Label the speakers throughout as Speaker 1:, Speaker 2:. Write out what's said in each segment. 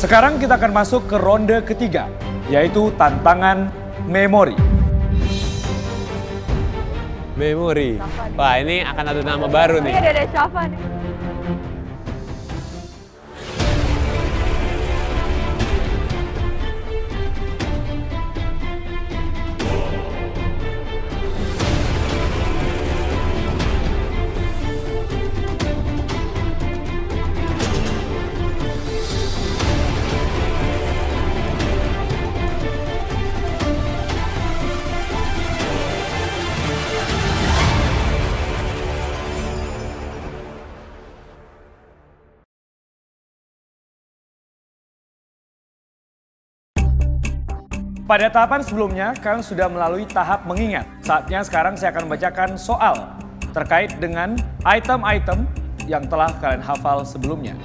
Speaker 1: Sekarang kita akan masuk ke ronde ketiga, yaitu tantangan memori.
Speaker 2: Memori. Wah, ini akan ada nama baru nih.
Speaker 3: Ini ada Syafa nih.
Speaker 1: Pada tahapan sebelumnya, kalian sudah melalui tahap mengingat. Saatnya sekarang saya akan membacakan soal terkait dengan item-item yang telah kalian hafal sebelumnya.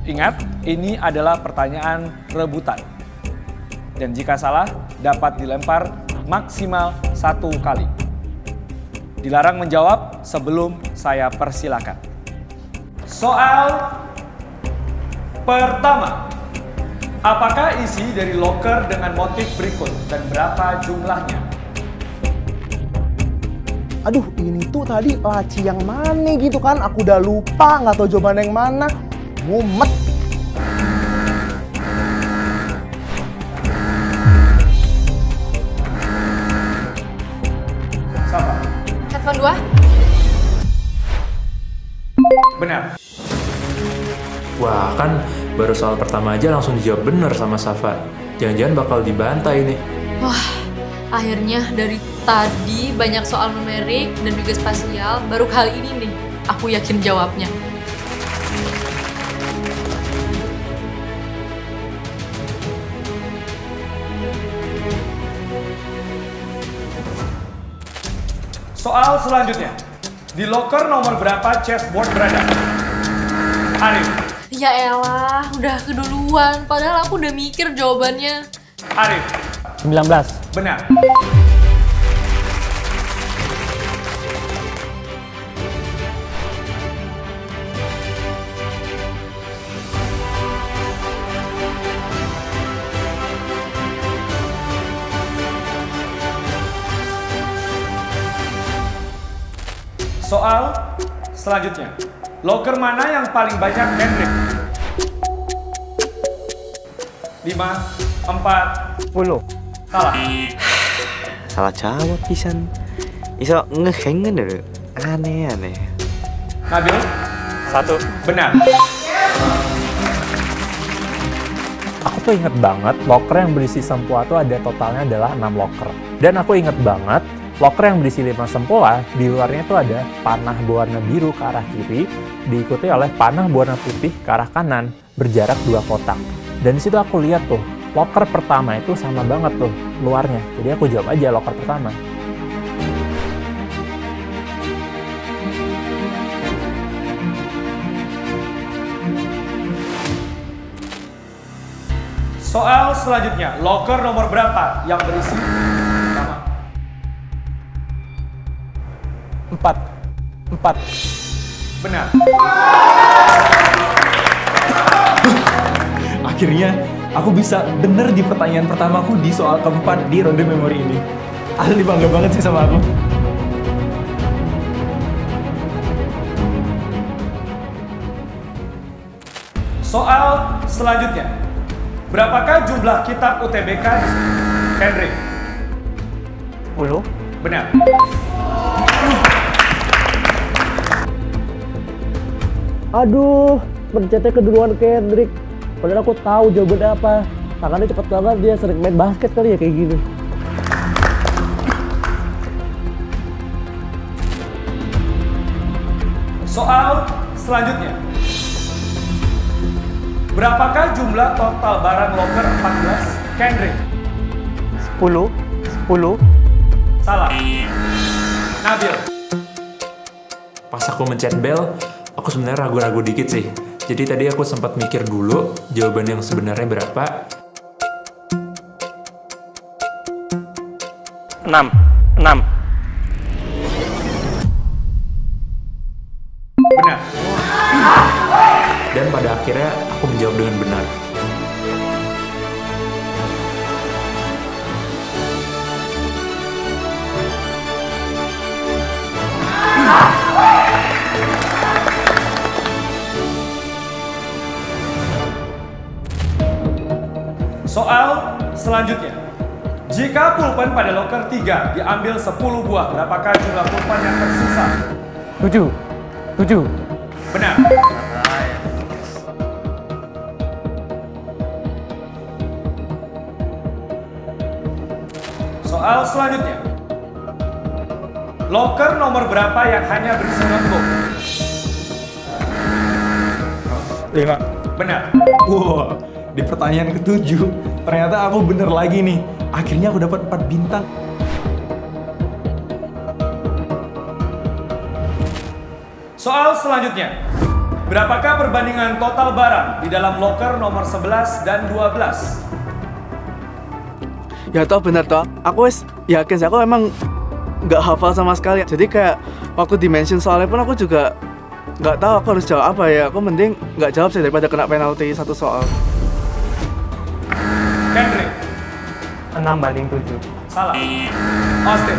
Speaker 1: Ingat, ini adalah pertanyaan rebutan. Dan jika salah, dapat dilempar maksimal 1 kali. Dilarang menjawab sebelum saya persilakan. Soal pertama, apakah isi dari loker dengan motif berikut dan berapa jumlahnya?
Speaker 4: Aduh, ini tuh tadi laci yang mana gitu kan? Aku udah lupa, nggak tahu jawaban yang mana. Mumet.
Speaker 1: Siapa?
Speaker 3: Headphone 2.
Speaker 1: Benar.
Speaker 5: Wah, kan baru soal pertama aja langsung dijawab bener sama Safa. Jangan-jangan bakal dibantai nih.
Speaker 6: Wah, akhirnya dari tadi banyak soal numerik dan juga spasial, baru kali ini nih aku yakin jawabnya.
Speaker 1: Soal selanjutnya. Di loker nomor berapa chessboard berada? Arif.
Speaker 6: Ya elah, udah keduluan. Padahal aku udah mikir jawabannya.
Speaker 1: Arif.
Speaker 7: 19.
Speaker 1: Benar. Soal selanjutnya. Loker mana yang paling banyak Hendrik? 5, 4,
Speaker 7: 10.
Speaker 1: salah.
Speaker 8: Salah jawab pisan. Iso ngehengen dulu. Aneh-aneh.
Speaker 1: Nabil?
Speaker 7: 1.
Speaker 1: Benar.
Speaker 7: Aku tuh inget banget loker yang berisi sempoa tuh ada totalnya adalah 6 loker. Dan aku inget banget loker yang berisi 5 sempoa, di luarnya tuh ada panah berwarna biru ke arah kiri, diikuti oleh panah berwarna putih ke arah kanan, berjarak 2 kotak. Dan disitu aku lihat tuh, loker pertama itu sama banget tuh luarnya. Jadi aku jawab aja loker pertama.
Speaker 1: Soal selanjutnya, loker nomor berapa yang berisi sama?
Speaker 7: 4.
Speaker 1: Benar.
Speaker 9: Akhirnya aku bisa bener di pertanyaan pertamaku di soal keempat di ronde memori ini. Asli bangga banget sih sama aku.
Speaker 1: Soal selanjutnya. Berapakah jumlah kitab UTBK di sini? Hendrik?
Speaker 7: 10.
Speaker 1: Benar.
Speaker 4: Aduh, pencetnya keduluan Kendrick. Padahal aku tahu jawabannya apa. Tangannya cepet banget, dia sering main basket kali ya kayak gini.
Speaker 1: Soal selanjutnya. Berapakah jumlah total barang loker 14? Kendrick?
Speaker 7: 10.
Speaker 1: Salah. Nabil?
Speaker 5: Pas aku mencet bel, aku sebenarnya ragu-ragu dikit sih. Jadi tadi aku sempat mikir dulu jawaban yang sebenarnya berapa.
Speaker 7: 6.
Speaker 1: Benar.
Speaker 5: pada akhirnya aku menjawab dengan benar.
Speaker 1: Soal selanjutnya. Jika pulpen pada loker 3 diambil 10 buah, berapakah jumlah pulpen yang tersisa?
Speaker 7: 7.
Speaker 1: Benar. Soal selanjutnya. Loker nomor berapa yang hanya berisi notebook?
Speaker 9: 5.
Speaker 1: Benar.
Speaker 9: Wow, di pertanyaan ke-7, ternyata aku bener lagi nih. Akhirnya aku dapat 4 bintang.
Speaker 1: Soal selanjutnya. Berapakah perbandingan total barang di dalam loker nomor 11 dan 12?
Speaker 3: Ya toh bener toh, aku yakin sih, aku emang nggak hafal sama sekali. Jadi kayak waktu dimention soalnya pun aku juga nggak tahu aku harus jawab apa ya. Aku mending nggak jawab sih daripada kena penalti 1 soal.
Speaker 1: Kendrick.
Speaker 7: 6/7.
Speaker 1: Salah. Austin.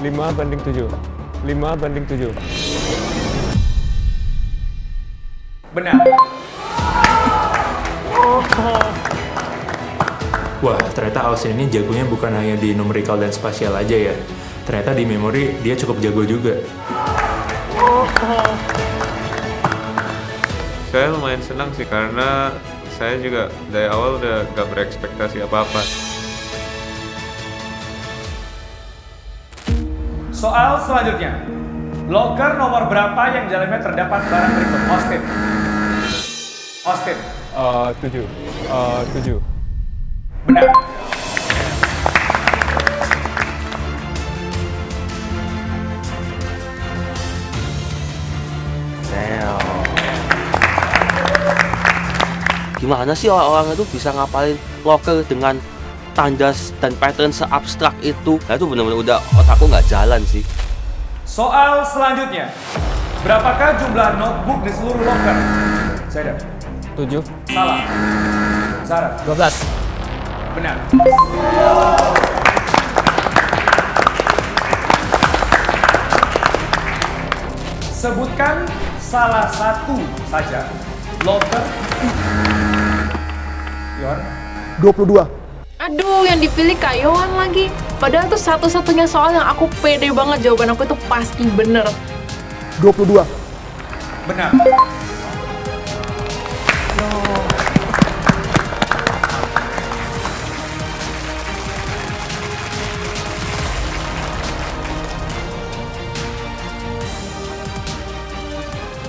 Speaker 2: 5/7. 5/7.
Speaker 1: Benar.
Speaker 5: Wah, ternyata Austin ini jagonya bukan hanya di numerical dan spasial aja ya. Ternyata di memori dia cukup jago juga.
Speaker 10: Saya lumayan senang sih karena saya juga dari awal udah gak berekspektasi apa-apa.
Speaker 1: Soal selanjutnya. Loker nomor berapa yang di dalamnya terdapat barang berikut? Austin.
Speaker 2: 7.
Speaker 1: Benar.
Speaker 4: Gimana sih orang-orang itu bisa ngapalin loker dengan tanda dan pattern seabstrak itu? Nah itu benar-benar udah otakku nggak jalan sih.
Speaker 1: Soal selanjutnya. Berapakah jumlah notebook di seluruh loker? Zaidan.
Speaker 2: 7.
Speaker 1: Salah. Sarah.
Speaker 2: 12.
Speaker 1: Benar. Sebutkan salah satu saja loker. Yon.
Speaker 11: 22.
Speaker 6: Aduh, yang dipilih Kak Yohan lagi. Padahal tuh satu-satunya soal yang aku pede banget jawaban aku itu pasti bener.
Speaker 11: 22.
Speaker 1: Benar.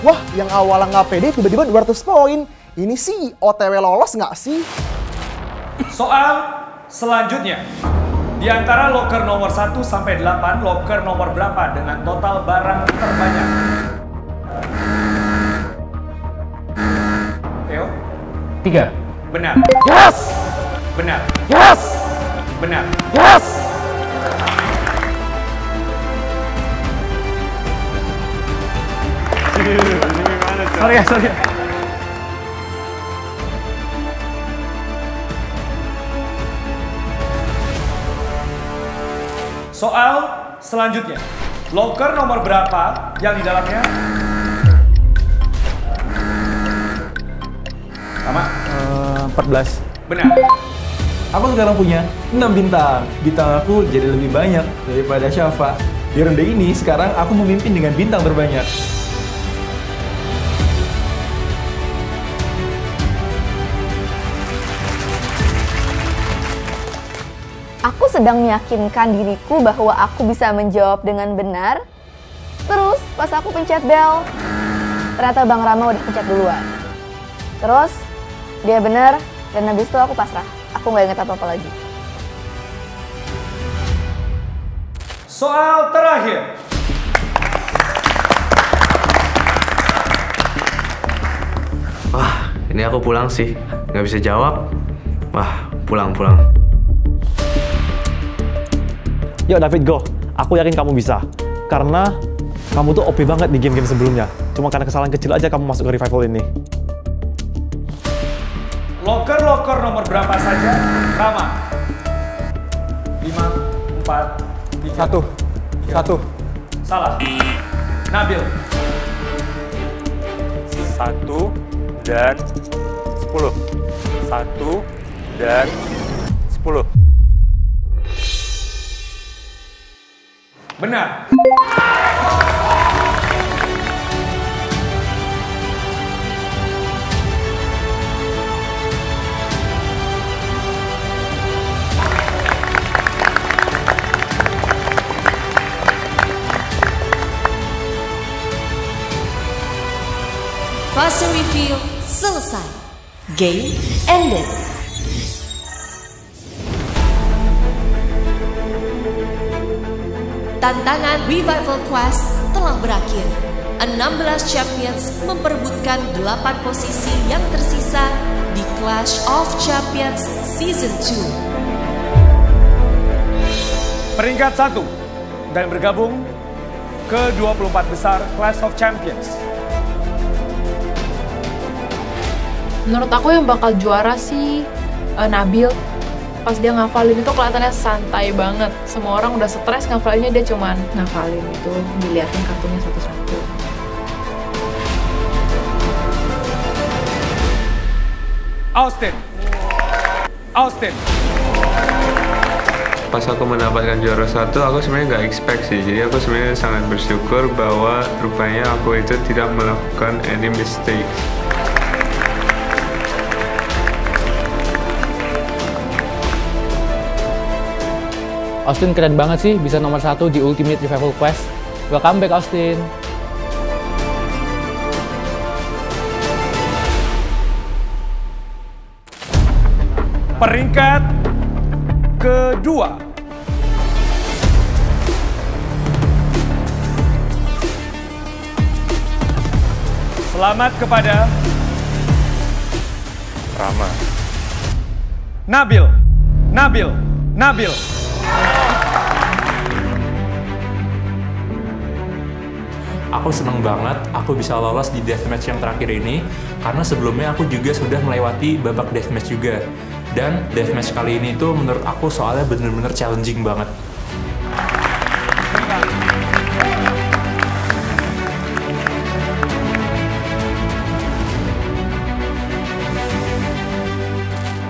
Speaker 11: Wah, yang awalnya nggak pede tiba-tiba 200 poin. Ini sih OTW lolos nggak sih?
Speaker 1: Soal selanjutnya. Di antara loker nomor 1 sampai 8, loker nomor berapa dengan total barang terbanyak? Theo?
Speaker 7: 3.
Speaker 1: Benar.
Speaker 7: Yes!
Speaker 1: Benar.
Speaker 7: Yes!
Speaker 1: Benar.
Speaker 7: Yes! Sorry.
Speaker 1: Soal selanjutnya. Loker nomor berapa yang di dalamnya? Sama?
Speaker 9: 14.
Speaker 1: Benar.
Speaker 9: Aku sekarang punya 6 bintang. Bintang aku jadi lebih banyak daripada Syafa. Di ronde ini sekarang aku memimpin dengan bintang terbanyak.
Speaker 12: Aku sedang meyakinkan diriku bahwa aku bisa menjawab dengan benar. Terus pas aku pencet bel, ternyata Bang Rama udah pencet duluan. Terus dia benar dan habis itu aku pasrah. Aku nggak inget apa-apa lagi.
Speaker 1: Soal terakhir.
Speaker 8: Wah, ini aku pulang sih. Nggak bisa jawab. Wah, pulang.
Speaker 4: Yuk David, go. Aku yakin kamu bisa. Karena Kamu tuh OP banget di game-game sebelumnya. Cuma karena kesalahan kecil aja kamu masuk ke revival ini.
Speaker 1: Loker nomor berapa saja? Rama. 5, 4, 3.
Speaker 9: 1.
Speaker 1: Salah. Nabil.
Speaker 7: 1 dan 10. 1 dan 10.
Speaker 1: Benar.
Speaker 13: Fase reveal selesai. Game ended. Tantangan Revival Quest telah berakhir. 16 champions memperebutkan 8 posisi yang tersisa di Clash of Champions Season 2.
Speaker 1: Peringkat 1 dan bergabung ke 24 besar Clash of Champions.
Speaker 6: Menurut aku yang bakal juara sih Nabil. Pas dia ngafalin itu kelihatannya santai banget. Semua orang udah stres ngafalinnya, dia cuman ngafalin itu, diliatin kartunya satu-satu.
Speaker 1: Austin.
Speaker 10: Pas aku mendapatkan juara 1, aku sebenarnya nggak expect sih. Jadi aku sebenarnya sangat bersyukur bahwa rupanya aku itu tidak melakukan any mistake.
Speaker 14: Austin keren banget sih, bisa nomor 1 di Ultimate Revival Quest. Welcome back, Austin.
Speaker 1: Peringkat kedua. Selamat kepada
Speaker 7: Rama.
Speaker 1: Nabil.
Speaker 5: Aku seneng banget aku bisa lolos di deathmatch yang terakhir ini, karena sebelumnya aku juga sudah melewati babak deathmatch juga. Dan deathmatch kali ini tuh menurut aku soalnya bener-bener challenging banget.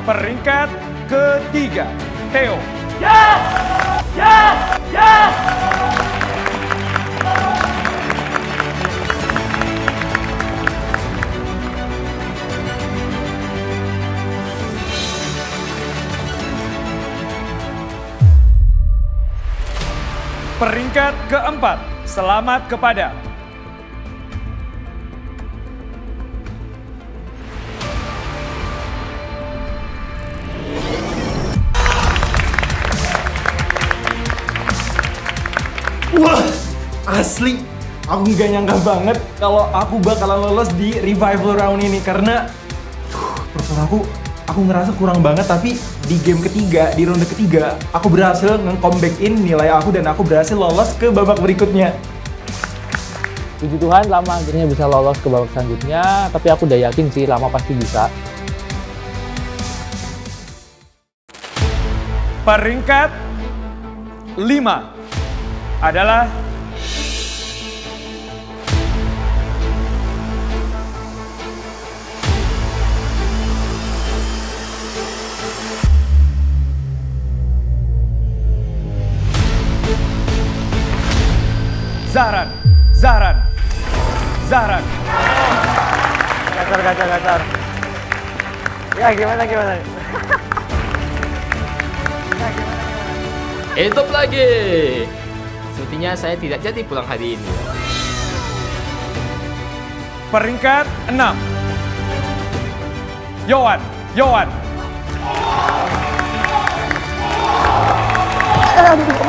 Speaker 1: Peringkat ketiga, Theo. Peringkat keempat, selamat kepada
Speaker 9: Wah, asli. Aku nggak nyangka banget kalau aku bakalan lolos di revival round ini karena perasaan aku ngerasa kurang banget, tapi di game ketiga, di ronde ketiga, aku berhasil nge-comeback-in nilai aku dan aku berhasil lolos ke babak berikutnya.
Speaker 14: Puji Tuhan, Lama akhirnya bisa lolos ke babak selanjutnya, tapi aku udah yakin sih Lama pasti bisa.
Speaker 1: peringkat 5 adalah Zahran.
Speaker 3: Gacor. Ya gimana?
Speaker 15: Hidup lagi. Sepertinya saya tidak jadi pulang hari ini.
Speaker 1: Peringkat 6 Yohan.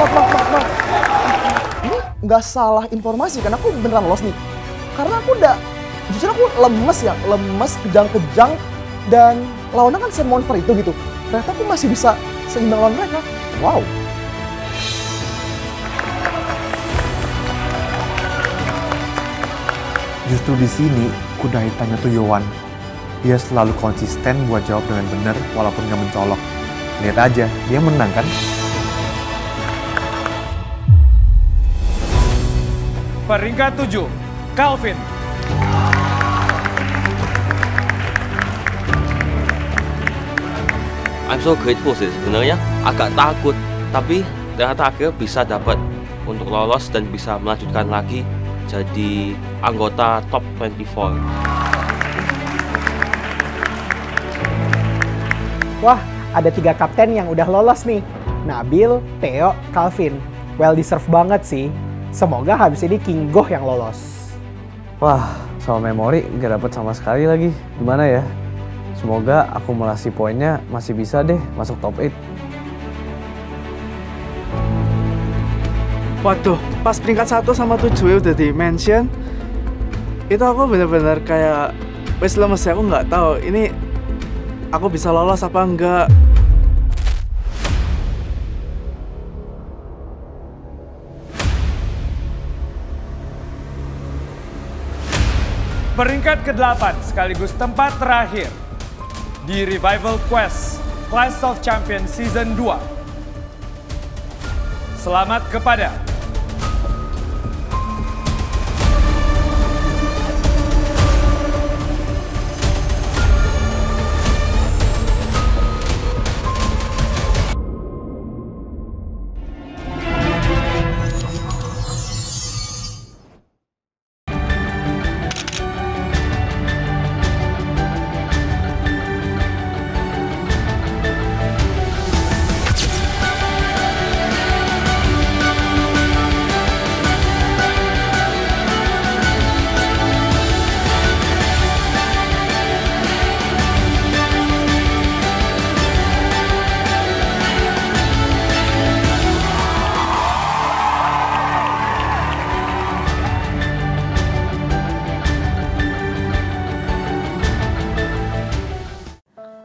Speaker 11: Maaf. Ini nggak salah informasi kan, aku beneran lolos nih. Karena aku jujur aku lemes, kejang-kejang, dan lawannya kan monster itu gitu. Ternyata aku masih bisa seimbang lawan mereka. Wow.
Speaker 16: Justru di sini kuda hitamnya tuh Yowan. Dia selalu konsisten buat jawab dengan benar walaupun gak mencolok. Lihat aja, dia menang kan?
Speaker 1: Peringkat 7, Calvin.
Speaker 17: I'm so grateful sih sebenarnya, agak takut, tapi ternyata akhirnya bisa dapat untuk lolos dan bisa melanjutkan lagi jadi anggota top 24.
Speaker 18: Wah, ada 3 kapten yang udah lolos nih. Nabil, Theo, Calvin. Well deserve banget sih. Semoga habis ini King Goh yang lolos.
Speaker 3: Wah, soal memori nggak dapet sama sekali lagi. Gimana ya? Semoga akumulasi poinnya masih bisa deh masuk top 8. Waduh, pas peringkat 1 sama 7 udah di-mention, itu aku bener-bener kayak wes lemes ya, aku nggak tahu ini aku bisa lolos apa enggak.
Speaker 1: Peringkat ke-8 sekaligus tempat terakhir di Revival Quest Clash of Champions Season 2. Selamat kepada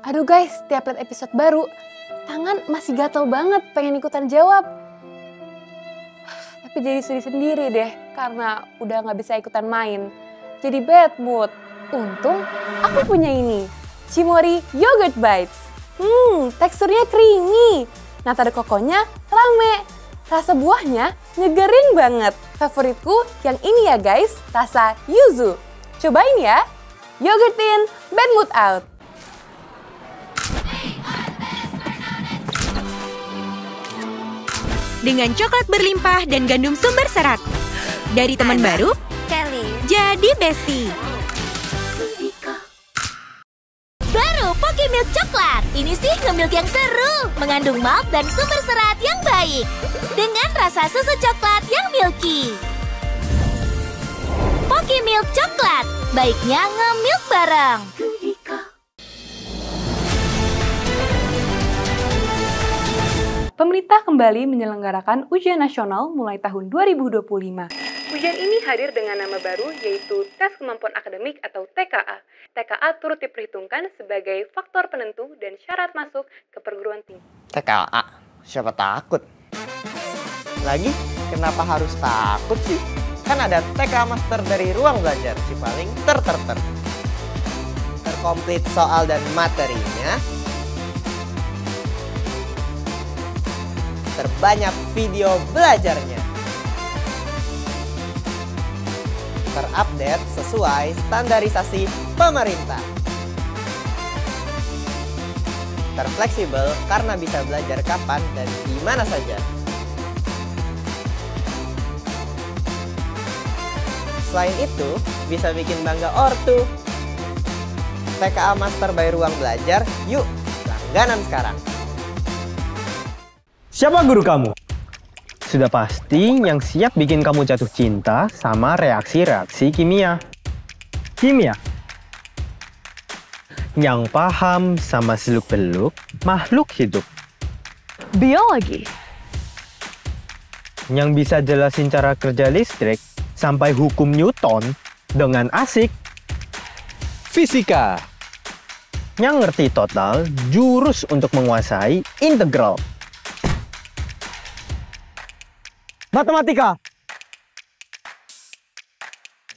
Speaker 19: Aduh guys, tiap lihat episode baru, tangan masih gatel banget pengen ikutan jawab. Tapi jadi sedih sendiri deh, karena udah gak bisa ikutan main. Jadi bad mood. Untung aku punya ini, Cimory Yogurt Bites. Teksturnya creamy, nata de coconya rame. Rasa buahnya nyegerin banget. Favoritku yang ini ya guys, rasa yuzu. Cobain ya, yogurt in, bad mood out.
Speaker 20: Dengan coklat berlimpah dan gandum sumber serat. Dari teman baru,
Speaker 21: Kelly.
Speaker 20: Jadi bestie.
Speaker 21: Baru Pocky Milk Coklat. Ini sih nge-milk yang seru. Mengandung malt dan sumber serat yang baik. Dengan rasa susu coklat yang milky. Pocky Milk Coklat. Baiknya nge-milk bareng.
Speaker 22: Pemerintah kembali menyelenggarakan ujian nasional mulai tahun 2025. Ujian ini hadir dengan nama baru yaitu Tes Kemampuan Akademik atau TKA. TKA turut diperhitungkan sebagai faktor penentu dan syarat masuk ke perguruan tinggi.
Speaker 23: TKA? Siapa takut? Lagi, kenapa harus takut sih? Kan ada TKA Master dari Ruang Belajar, si paling terkomplit soal dan materinya. Terbanyak video belajarnya. Terupdate sesuai standarisasi pemerintah. Terfleksibel karena bisa belajar kapan dan di mana saja. Selain itu, bisa bikin bangga ortu. TKA Master by Ruang Belajar, yuk langganan sekarang.
Speaker 9: Siapa guru kamu? Sudah pasti yang siap bikin kamu jatuh cinta sama reaksi-reaksi kimia. Kimia? Yang paham sama seluk-beluk makhluk hidup.
Speaker 24: Biologi?
Speaker 9: Yang bisa jelasin cara kerja listrik sampai hukum Newton dengan asik.
Speaker 25: Fisika?
Speaker 9: Yang ngerti total jurus untuk menguasai integral. Matematika.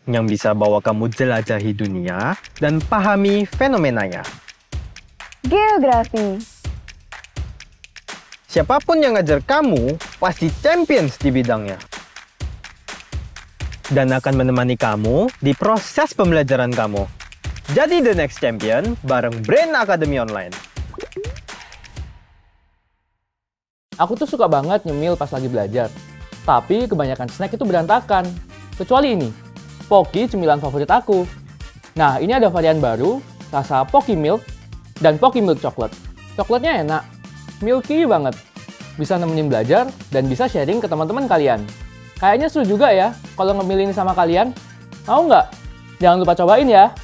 Speaker 9: yang bisa bawa kamu jelajahi dunia dan pahami fenomenanya.
Speaker 24: Geografi.
Speaker 9: Siapapun yang ngajar kamu pasti champions di bidangnya. Dan akan menemani kamu di proses pembelajaran kamu. Jadi the next champion bareng Brain Academy Online.
Speaker 14: Aku tuh suka banget nyemil pas lagi belajar. Tapi kebanyakan snack itu berantakan. Kecuali ini, Pocky cemilan favorit aku. Nah, ini ada varian baru, rasa Pocky Milk dan Pocky Milk Chocolate. Coklatnya enak, milky banget. Bisa nemenin belajar dan bisa sharing ke teman-teman kalian. Kayaknya seru juga ya kalau ngemil ini sama kalian. Mau nggak? Jangan lupa cobain ya.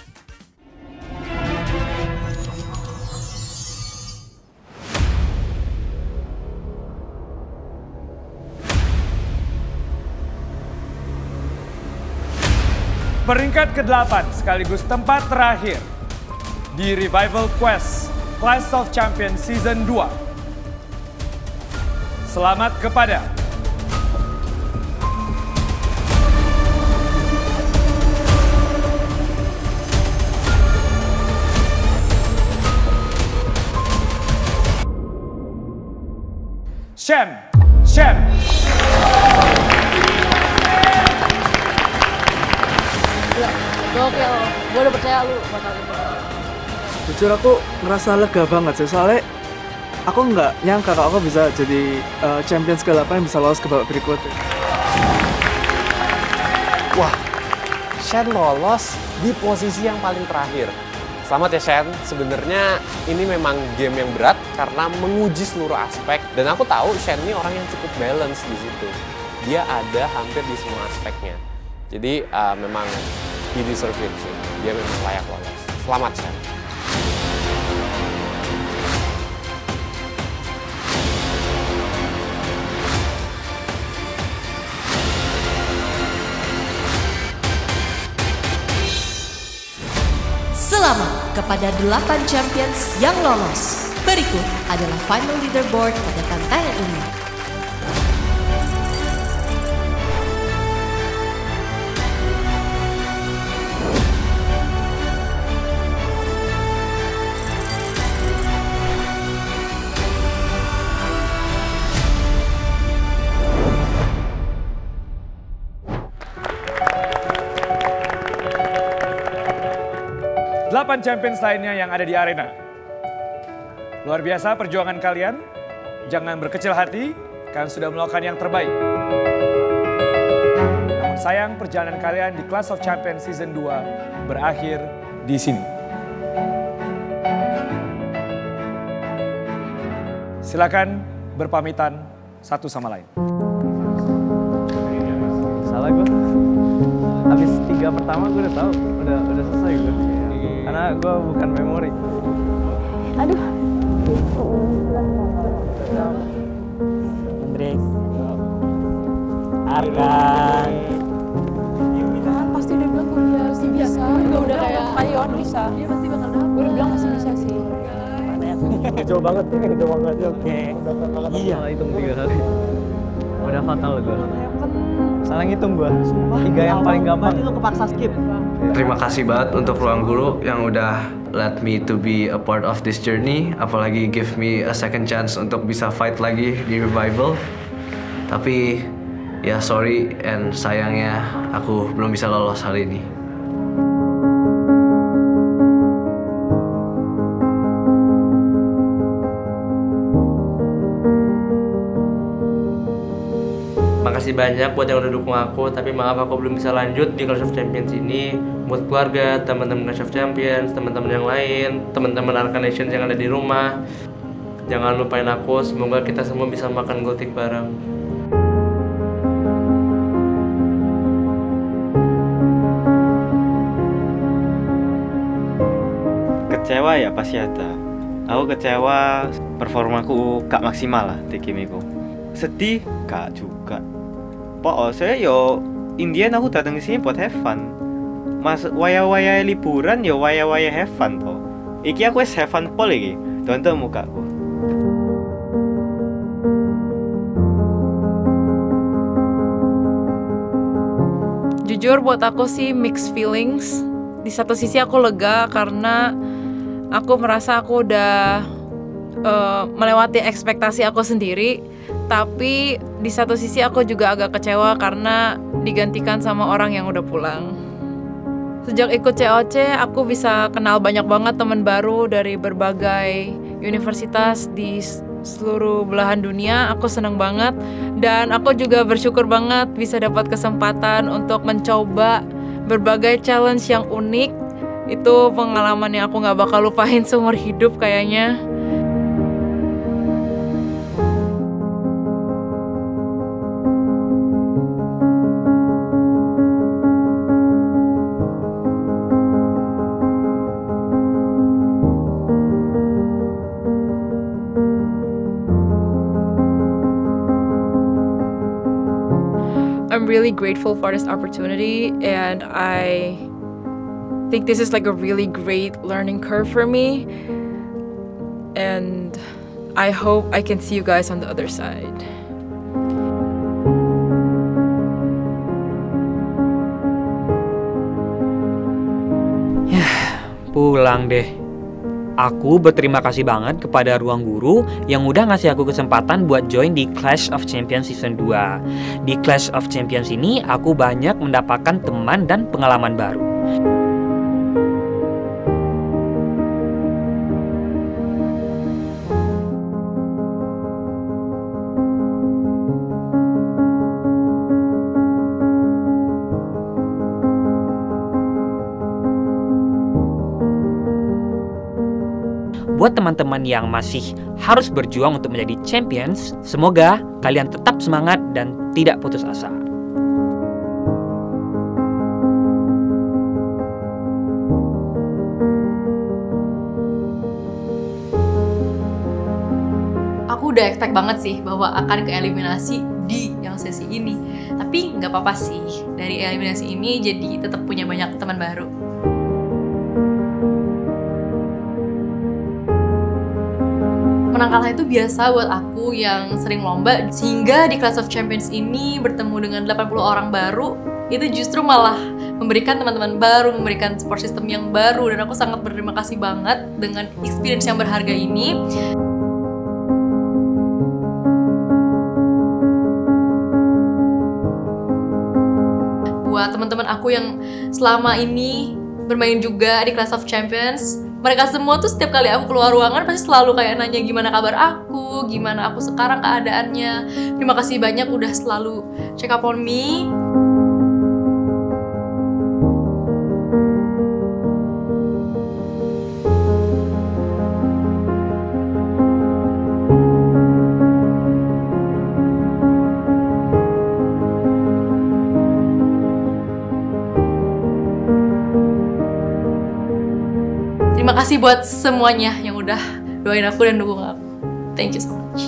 Speaker 1: Peringkat ke-8 sekaligus tempat terakhir di Revival Quest Clash of Champions Season 2. Selamat kepada Shem.
Speaker 6: Gokil, gue udah percaya lu bakal ini.
Speaker 3: Jujur aku ngerasa lega banget sih, soalnya aku nggak nyangka kalau aku bisa jadi champions ke-8 yang bisa lolos ke babak berikutnya.
Speaker 16: Wah, Shen lolos di posisi yang paling terakhir. Selamat ya Shen, sebenarnya ini memang game yang berat karena menguji seluruh aspek. Dan aku tahu Shen ini orang yang cukup balance di situ. Dia ada hampir di semua aspeknya. Jadi memang he deserve it sih. Dia memang layak lolos. Selamat Shen.
Speaker 13: Selamat kepada 8 champions yang lolos. Berikut adalah final leaderboard pada tantangan ini.
Speaker 1: Delapan champions lainnya yang ada di arena. Luar biasa perjuangan kalian. Jangan berkecil hati, kalian sudah melakukan yang terbaik. Namun sayang perjalanan kalian di Clash of Champions Season 2 berakhir di sini. Silakan berpamitan satu sama lain.
Speaker 9: Salah gue. Habis 3 pertama gue udah tahu, udah selesai gue. Karena gue bukan memori.
Speaker 24: Aduh.
Speaker 2: Andres. Arkan.
Speaker 6: Pasti udah bilang gue pasti bisa. Gue udah kayak ayo bisa. Dia pasti bakal dapet. Gue udah bilang pasti bisa sih.
Speaker 9: Jauh banget ya, jauh banget.
Speaker 2: Oke.
Speaker 9: Iya. Salah hitung 3 kali. Udah fatal gue. Salah ngitung gue. 3 yang paling gampang.
Speaker 24: Berarti lu kepaksa skip.
Speaker 4: Terima kasih banget untuk Ruang Guru yang udah let me to be a part of this journey. Apalagi give me a second chance untuk bisa fight lagi di Revival. Tapi ya sorry and sayangnya aku belum bisa lolos hari ini.
Speaker 8: Makasih banyak buat yang udah dukung aku, tapi maaf aku belum bisa lanjut di Clash of Champions ini. Buat keluarga, teman-teman Clash of Champions, teman-teman yang lain, teman-teman Arkan Nation yang ada di rumah, jangan lupain aku. Semoga kita semua bisa makan gultik bareng.
Speaker 12: Kecewa ya pasti ada. Aku kecewa, performaku gak maksimal lah di game itu. Sedih gak juga. Pokoknya yo Indian aku datang ke sini buat have fun. Mas waya-waya liburan yo waya-waya have fun toh. Iki aku wis have fun pol iki. Tonton mukaku.
Speaker 6: Jujur buat aku sih mixed feelings. Di satu sisi aku lega karena aku merasa aku udah melewati ekspektasi aku sendiri. Tapi di satu sisi aku juga agak kecewa karena digantikan sama orang yang udah pulang. Sejak ikut COC, aku bisa kenal banyak banget teman baru dari berbagai universitas di seluruh belahan dunia. Aku seneng banget dan aku juga bersyukur banget bisa dapat kesempatan untuk mencoba berbagai challenge yang unik. Itu pengalaman yang aku gak bakal lupain seumur hidup kayaknya. I'm really grateful for this opportunity, and I think this is like a really great learning curve for me, and I hope I can see you guys on the other side.
Speaker 2: Pulang deh. Aku berterima kasih banget kepada Ruang Guru yang udah ngasih aku kesempatan buat join di Clash of Champions Season 2. Di Clash of Champions ini aku banyak mendapatkan teman dan pengalaman baru. Buat teman-teman yang masih harus berjuang untuk menjadi champions, semoga kalian tetap semangat dan tidak putus asa.
Speaker 6: Aku udah expect banget sih bahwa akan keeliminasi di yang sesi ini. Tapi nggak apa-apa sih, dari eliminasi ini jadi tetap punya banyak teman baru. Menang kalah itu biasa buat aku yang sering lomba, sehingga di Clash of Champions ini bertemu dengan 80 orang baru, itu justru malah memberikan teman-teman baru, memberikan support system yang baru, dan aku sangat berterima kasih banget dengan experience yang berharga ini. Buat teman-teman aku yang selama ini bermain juga di Clash of Champions, mereka semua tuh setiap kali aku keluar ruangan pasti selalu kayak nanya gimana kabar aku, gimana aku sekarang keadaannya. Terima kasih banyak udah selalu check up on me. Terima kasih buat semuanya yang udah doain aku dan dukung aku. Thank you so much.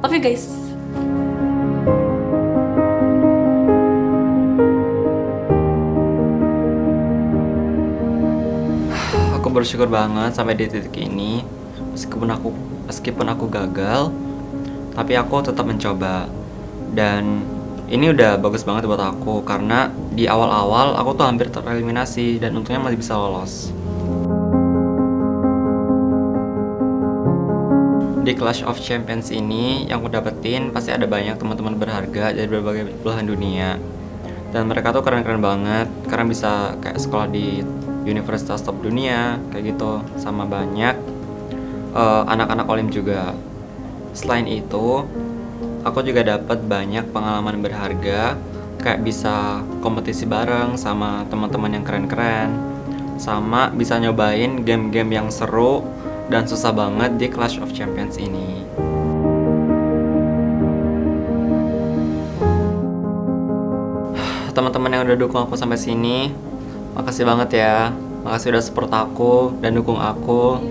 Speaker 6: Love you guys.
Speaker 2: Aku bersyukur banget sampai di titik ini. Meskipun aku gagal, tapi aku tetap mencoba. Dan ini udah bagus banget buat aku karena di awal-awal aku tuh hampir tereliminasi dan untungnya masih bisa lolos. Di Clash of Champions ini yang aku dapetin pasti ada banyak teman-teman berharga dari berbagai belahan dunia, dan mereka tuh keren-keren banget karena bisa kayak sekolah di universitas top dunia kayak gitu, sama banyak anak-anak olim juga. Selain itu aku juga dapat banyak pengalaman berharga, kayak bisa kompetisi bareng sama teman-teman yang keren-keren, sama bisa nyobain game-game yang seru dan susah banget di Clash of Champions ini. Teman-teman yang udah dukung aku sampai sini, makasih banget ya. Makasih udah support aku dan dukung aku.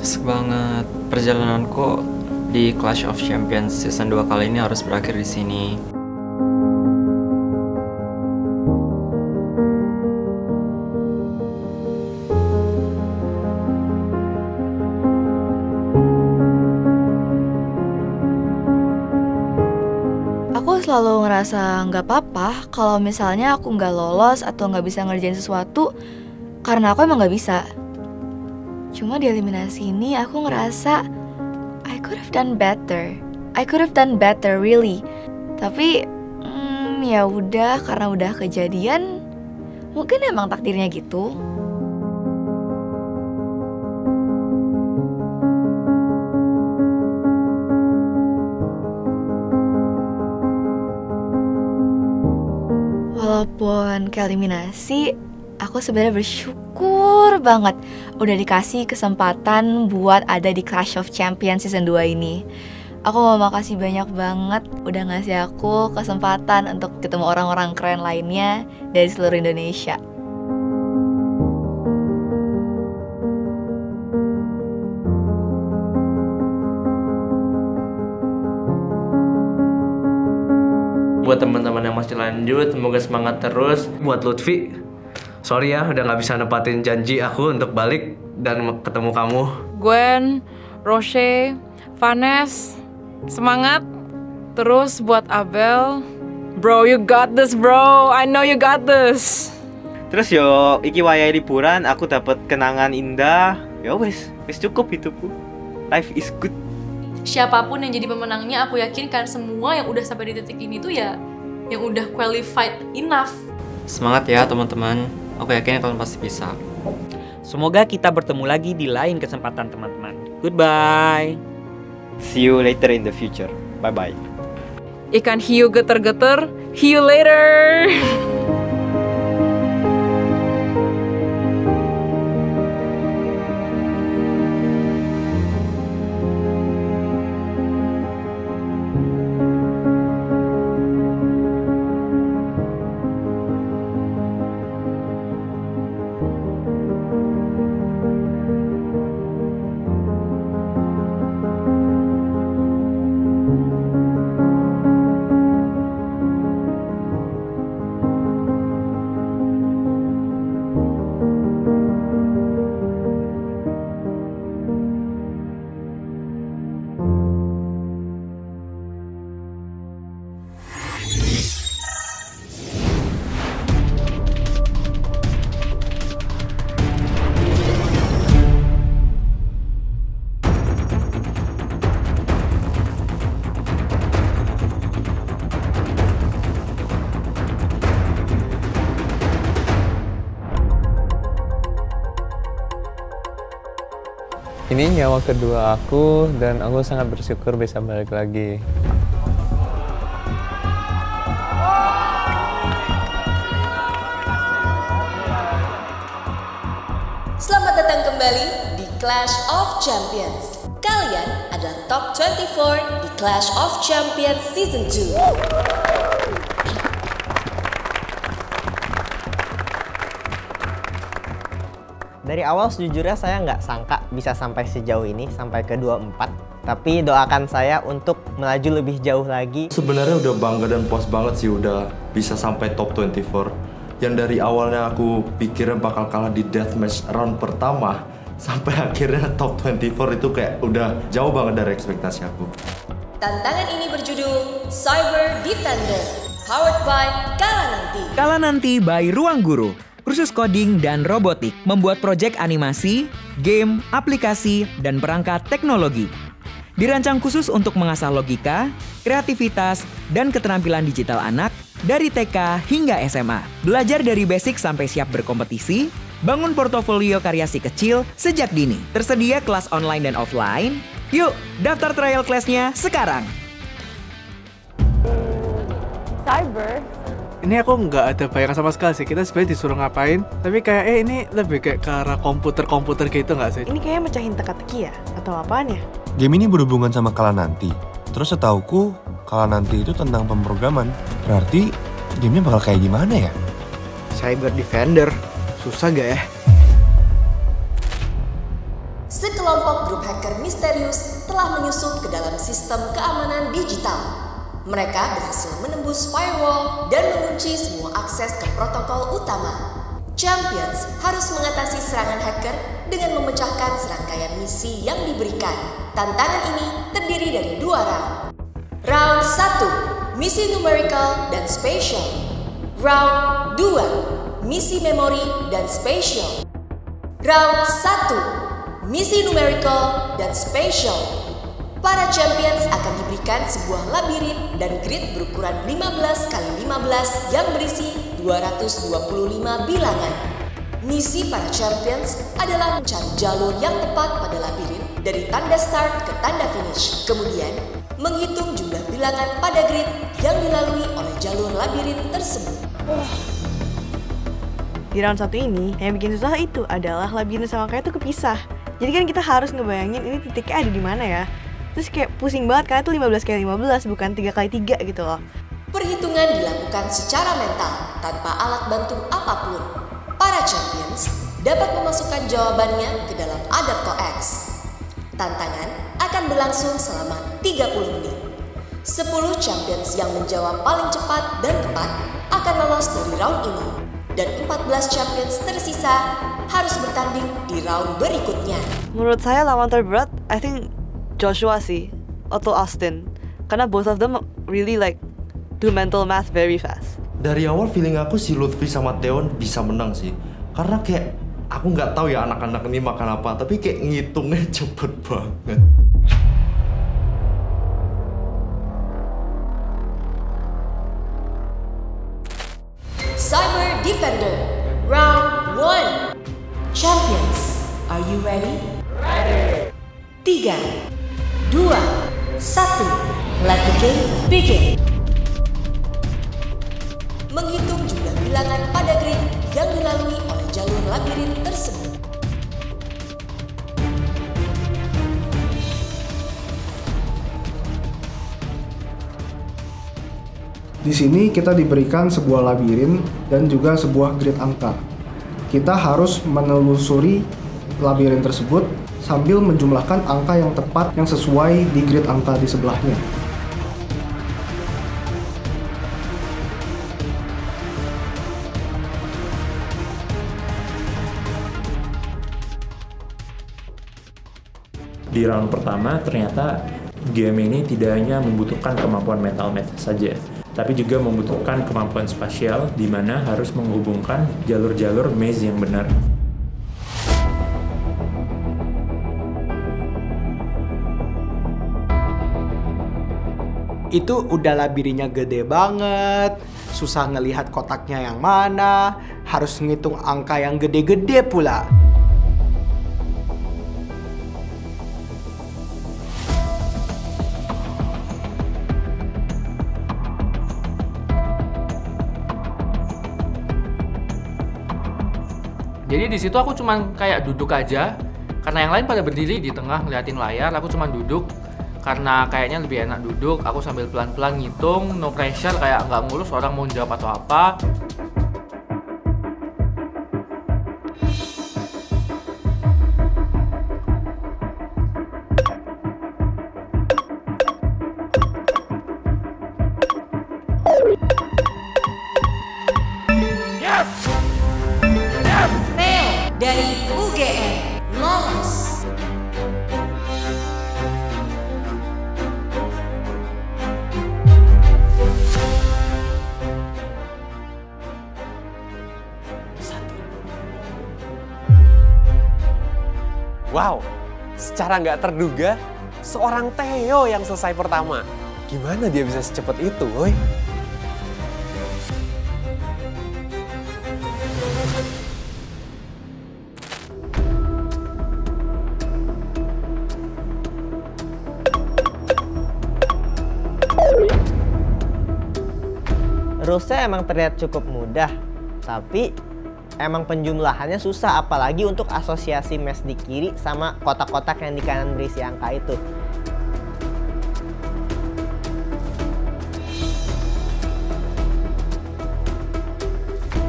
Speaker 2: Nyesek banget, perjalananku di Clash of Champions Season 2 kali ini harus berakhir di sini.
Speaker 5: ngerasa nggak apa-apa kalau misalnya aku nggak lolos atau nggak bisa ngerjain sesuatu karena aku emang nggak bisa. Cuma di eliminasi ini aku ngerasa I could have done better. I could have done better really. Tapi ya udah, karena udah kejadian, mungkin emang takdirnya gitu. Walaupun keeliminasi, aku sebenarnya bersyukur banget udah dikasih kesempatan buat ada di Clash of Champions Season 2 ini. Aku mau makasih banyak banget udah ngasih aku kesempatan untuk ketemu orang-orang keren lainnya dari seluruh Indonesia.
Speaker 8: Buat teman-teman yang masih lanjut, semoga semangat terus.
Speaker 4: Buat Lutfi, sorry ya udah nggak bisa nepatin janji aku untuk balik dan ketemu kamu.
Speaker 6: Gwen, Roche, Vanes, semangat. Terus buat Abel, bro, you got this bro, I know you got this.
Speaker 12: Terus yo, iki wayahe liburan, aku dapat kenangan indah. Ya wes cukup hidupku. Life is good.
Speaker 6: Siapapun yang jadi pemenangnya, aku yakin kan semua yang udah sampai di titik ini tuh ya yang udah qualified enough.
Speaker 2: Semangat ya teman-teman, aku yakin kalian pasti bisa.
Speaker 7: Semoga kita bertemu lagi di lain kesempatan teman-teman. Goodbye.
Speaker 12: See you later in the future. Bye-bye.
Speaker 6: Ikan hiu geter-geter, see you later.
Speaker 10: Ini nyawa kedua aku dan aku sangat bersyukur bisa balik lagi.
Speaker 13: Selamat datang kembali di Clash of Champions. Kalian adalah top 24 di Clash of Champions Season 2.
Speaker 23: Dari awal sejujurnya saya nggak sangka bisa sampai sejauh ini, sampai ke 24. Tapi doakan saya untuk melaju lebih jauh lagi.
Speaker 15: Sebenarnya udah bangga dan puas banget sih udah bisa sampai top 24. Yang dari awalnya aku pikirnya bakal kalah di deathmatch round pertama, sampai akhirnya top 24 itu kayak udah jauh banget dari ekspektasi aku.
Speaker 13: Tantangan ini berjudul Cyber Defender, powered by Kalananti.
Speaker 7: Kalananti by Ruang Guru. Kursus coding dan robotik, membuat proyek animasi, game, aplikasi, dan perangkat teknologi. Dirancang khusus untuk mengasah logika, kreativitas, dan keterampilan digital anak dari TK hingga SMA. Belajar dari basic sampai siap berkompetisi, bangun portofolio karya si kecil sejak dini. Tersedia kelas online dan offline. Yuk, daftar trial class-nya sekarang.
Speaker 3: Cyber. Ini aku nggak ada bayangan sama sekali sih, kita sebenarnya disuruh ngapain, tapi kayak ini lebih kayak ke arah komputer gitu nggak sih?
Speaker 25: Ini kayaknya mecahin teka-teki ya? Atau apaan ya?
Speaker 26: Game ini berhubungan sama Kalananti. Terus setauku, Kalananti itu tentang pemrograman. Berarti gamenya bakal kayak gimana ya?
Speaker 25: Cyber Defender, susah gak ya?
Speaker 13: Sekelompok grup hacker misterius telah menyusup ke dalam sistem keamanan digital. Mereka berhasil menembus firewall dan mengunci semua akses ke protokol utama. Champions harus mengatasi serangan hacker dengan memecahkan serangkaian misi yang diberikan. Tantangan ini terdiri dari 2 round. Round 1, misi numerical dan spatial. Round 2, misi memori dan spatial. Round 1, misi numerical dan spatial. Para champions akan diberikan sebuah labirin dan grid berukuran 15x15 yang berisi 225 bilangan. Misi para champions adalah mencari jalur yang tepat pada labirin dari tanda start ke tanda finish. Kemudian, menghitung jumlah bilangan pada grid yang dilalui oleh jalur labirin tersebut.
Speaker 25: Di round 1 ini, yang bikin susah itu adalah labirin sama angka itu kepisah. Jadi kan kita harus ngebayangin ini titiknya ada di mana ya. Terus kayak pusing banget karena itu 15x15 bukan 3x3 gitu loh.
Speaker 13: Perhitungan dilakukan secara mental tanpa alat bantu apapun. Para champions dapat memasukkan jawabannya ke dalam Adapto X. Tantangan akan berlangsung selama 30 menit. 10 champions yang menjawab paling cepat dan tepat akan lolos dari round ini. Dan 14 champions tersisa harus bertanding di round berikutnya.
Speaker 25: Menurut saya lawan terberat, I think Joshua sih, atau Austin. Karena both of them really like do mental math very fast.
Speaker 15: Dari awal feeling aku si Lutfi sama Theon bisa menang sih. Karena kayak aku nggak tahu ya anak-anak ini makan apa, tapi kayak ngitungnya cepet banget.
Speaker 13: Cyber Defender Round 1. Champions, are you ready? Ready. 3, 2, 1, let the game begin. Menghitung jumlah bilangan pada grid yang dilalui oleh jalur labirin tersebut.
Speaker 11: Di sini kita diberikan sebuah labirin dan juga sebuah grid angka. Kita harus menelusuri labirin tersebut sambil menjumlahkan angka yang tepat yang sesuai di grid angka di sebelahnya.
Speaker 17: Di round pertama ternyata game ini tidak hanya membutuhkan kemampuan mental math saja, tapi juga membutuhkan kemampuan spasial di mana harus menghubungkan jalur-jalur maze yang benar.
Speaker 18: Itu udah labirinnya gede banget, susah ngelihat kotaknya yang mana, harus ngitung angka yang gede-gede pula.
Speaker 14: Jadi di situ aku cuman kayak duduk aja, karena yang lain pada berdiri di tengah ngeliatin layar, aku cuman duduk. Karena kayaknya lebih enak duduk, aku sambil pelan-pelan ngitung, no pressure, kayak nggak ngurus orang mau jawab atau apa.
Speaker 13: Dari UGM lolos.
Speaker 16: Wow, secara nggak terduga, seorang Theo yang selesai pertama. Gimana dia bisa secepat itu, woy?
Speaker 23: Rulesnya emang terlihat cukup mudah, tapi emang penjumlahannya susah, apalagi untuk asosiasi mesh di kiri sama kotak-kotak yang di kanan berisi angka itu.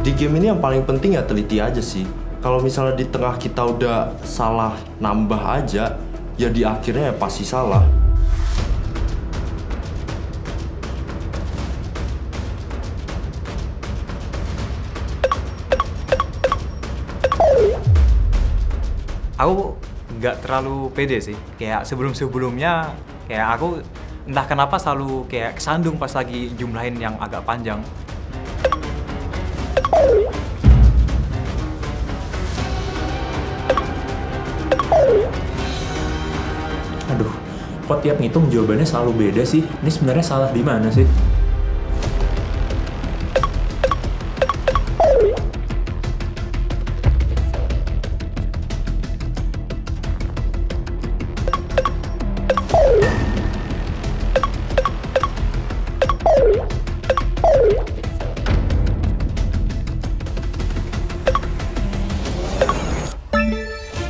Speaker 15: Di game ini yang paling penting ya teliti aja sih. Kalau misalnya di tengah kita udah salah nambah aja, ya di akhirnya ya pasti salah.
Speaker 19: Aku nggak terlalu pede sih, kayak sebelum-sebelumnya kayak aku
Speaker 1: entah kenapa selalu kayak kesandung pas lagi jumlahin yang agak panjang.
Speaker 17: Aduh, kok tiap ngitung jawabannya selalu beda sih? Ini sebenarnya salah di mana sih?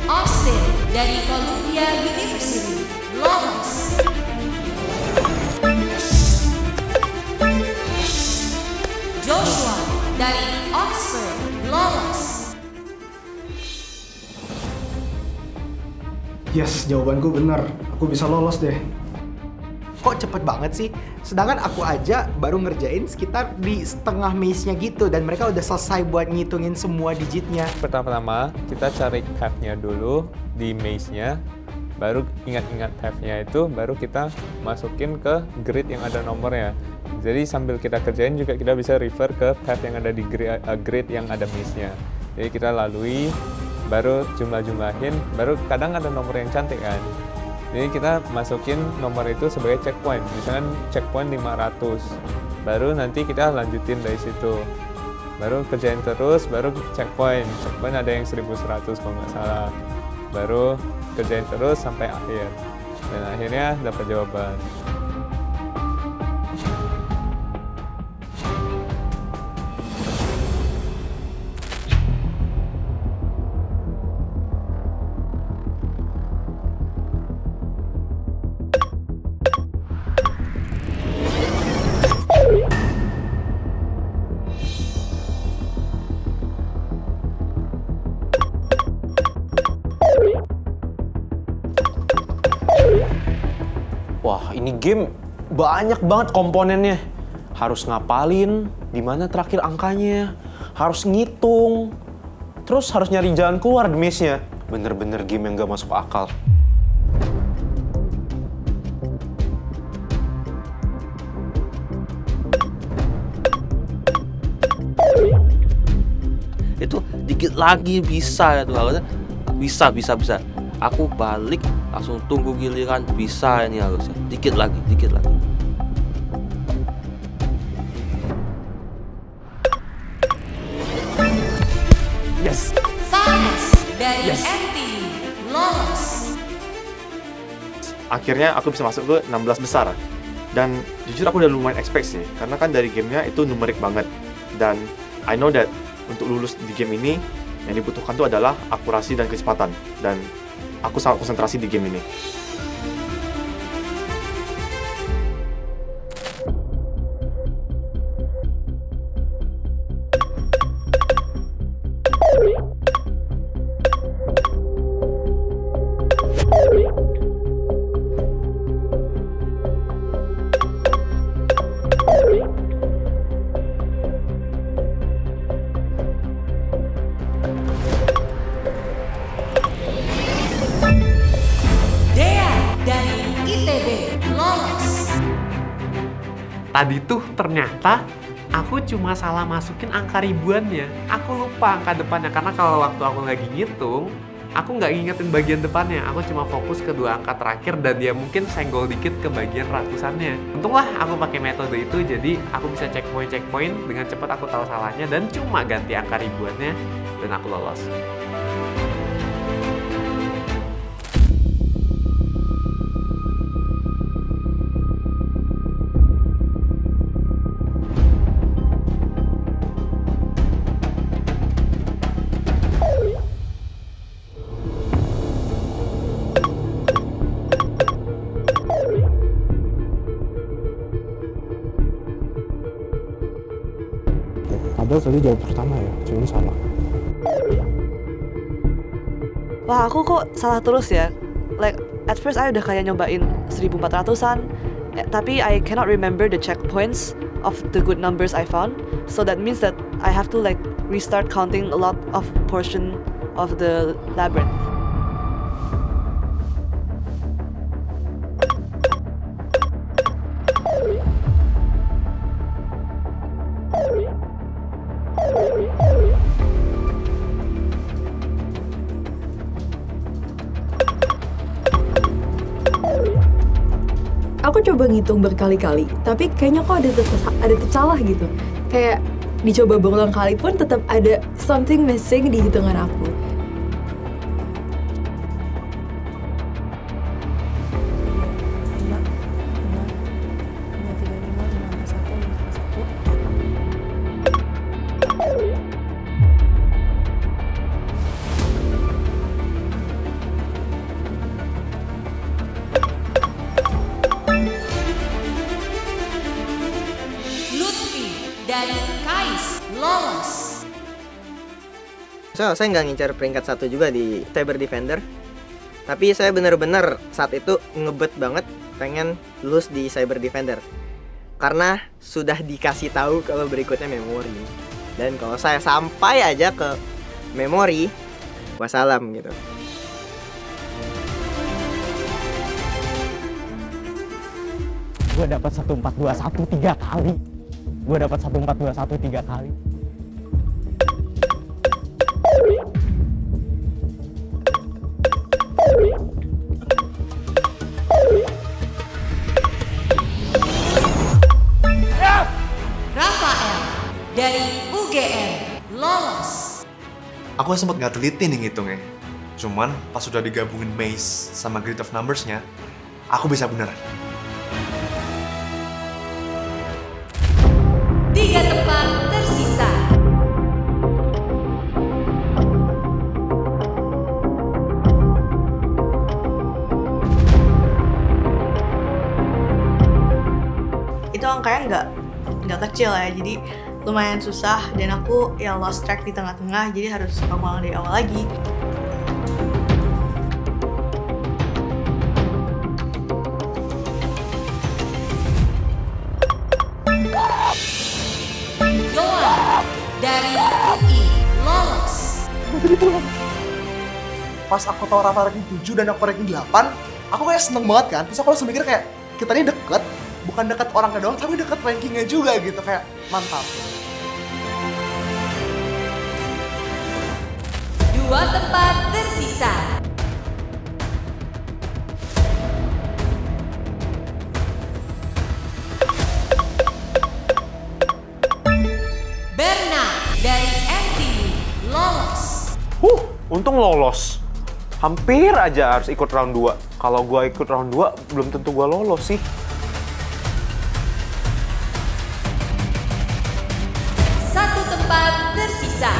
Speaker 13: Austin dari Columbia University lolos. Joshua dari Oxford lolos.
Speaker 11: Yes, jawabanku benar. Aku bisa lolos deh.
Speaker 18: Kok cepet banget sih? Sedangkan aku aja baru ngerjain sekitar di setengah maze-nya gitu dan mereka udah selesai buat ngitungin semua digitnya.
Speaker 10: Pertama-tama kita cari path-nya dulu di maze-nya, baru ingat-ingat path-nya itu, baru kita masukin ke grid yang ada nomornya. Jadi sambil kita kerjain juga kita bisa refer ke path yang ada di grid yang ada maze-nya. Jadi kita lalui, baru jumlah-jumlahin, baru kadang ada nomor yang cantik kan. Jadi kita masukin nomor itu sebagai checkpoint, misalkan checkpoint 500, baru nanti kita lanjutin dari situ. Baru kerjain terus, baru checkpoint ada yang 1100 kalau nggak salah. Baru kerjain terus sampai akhir, dan akhirnya dapat jawaban.
Speaker 16: Wah, ini game banyak banget komponennya. Harus ngapalin di mana terakhir angkanya, harus ngitung, terus harus nyari jalan keluar di maze-nya. Bener-bener game yang gak masuk akal.
Speaker 9: Itu dikit lagi bisa ya tuh, harusnya bisa. Aku balik langsung tunggu giliran, bisa ini harusnya. Dikit lagi.
Speaker 13: Yes. Fanes dari MT lolos.
Speaker 19: Akhirnya aku bisa masuk ke 16 besar. Dan jujur aku udah lumayan expect sih, karena kan dari gamenya itu numerik banget. Dan I know that untuk lulus di game ini yang dibutuhkan itu adalah akurasi dan kecepatan. Dan aku sangat konsentrasi di game ini.
Speaker 16: Tadi tuh ternyata aku cuma salah masukin angka ribuannya. Aku lupa angka depannya, karena kalau waktu aku lagi ngitung, aku nggak ngingetin bagian depannya. Aku cuma fokus ke dua angka terakhir dan dia mungkin senggol dikit ke bagian ratusannya. Untunglah aku pakai metode itu, jadi aku bisa checkpoint dengan cepat. Aku tahu salahnya dan cuma ganti angka ribuannya dan aku lolos.
Speaker 11: Padahal tadi jawab pertama ya, cuma salah.
Speaker 25: Wah, aku kok salah terus ya. Like, at first I udah kayak nyobain 1400-an, tapi I cannot remember the checkpoints of the good numbers I found. So that means that I have to like restart counting a lot of portion of the labyrinth.
Speaker 5: Aku coba ngitung berkali-kali, tapi kayaknya kok ada tetap salah gitu. Kayak dicoba berulang kali pun tetap ada something missing di hitungan aku.
Speaker 13: dari Kais lolos.
Speaker 23: Saya nggak ngincar peringkat 1 juga di Cyber Defender, tapi saya benar-benar saat itu ngebet banget pengen lulus di Cyber Defender karena sudah dikasih tahu kalau berikutnya memori, dan kalau saya sampai aja ke memori, wassalam gitu.
Speaker 12: Gue dapat 1421 3 kali. Gue dapat 1421 3 kali.
Speaker 13: Rafael dari UGM lolos.
Speaker 26: Aku sempat nggak teliti nih ngitungnya. Cuman pas sudah digabungin maze sama grid of numbers-nya, aku bisa beneran.
Speaker 13: 3 tempat tersisa.
Speaker 25: Itu angkanya nggak kecil ya, jadi lumayan susah dan aku ya lost track di tengah-tengah, jadi harus ulang dari awal lagi.
Speaker 13: Dari UI lolos.
Speaker 11: Pas aku tahu Rafa ranking 7 dan aku ranking 8, aku kayak seneng banget kan. Terus aku langsung mikir kayak, kita ini deket, bukan deket orangnya doang, tapi deket rankingnya juga gitu. Kayak mantap.
Speaker 13: 2 tempat tersisa. Dari MTV lolos.
Speaker 19: Untung lolos. Hampir aja harus ikut round 2. Kalau gua ikut round 2, belum tentu gua lolos sih.
Speaker 13: Satu tempat tersisa.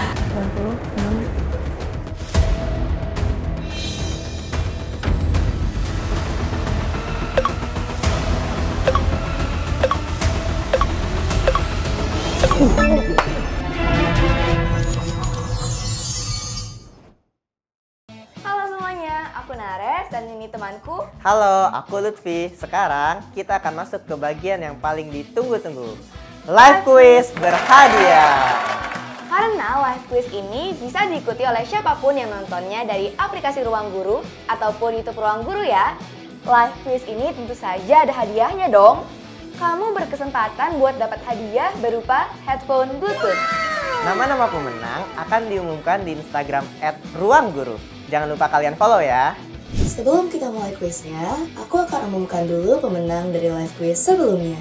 Speaker 8: Dan ini temanku.
Speaker 23: Halo, aku Lutfi. Sekarang kita akan masuk ke bagian yang paling ditunggu-tunggu. Live quiz berhadiah.
Speaker 8: Karena live quiz ini bisa diikuti oleh siapapun yang nontonnya dari aplikasi Ruang Guru ataupun YouTube Ruang Guru ya. Live quiz ini tentu saja ada hadiahnya dong. Kamu berkesempatan buat dapat hadiah berupa headphone Bluetooth.
Speaker 23: Nama-nama pemenang akan diumumkan di Instagram @ruangguru. Jangan lupa kalian follow ya.
Speaker 13: Sebelum kita mulai kuisnya, aku akan umumkan dulu pemenang dari live quiz sebelumnya.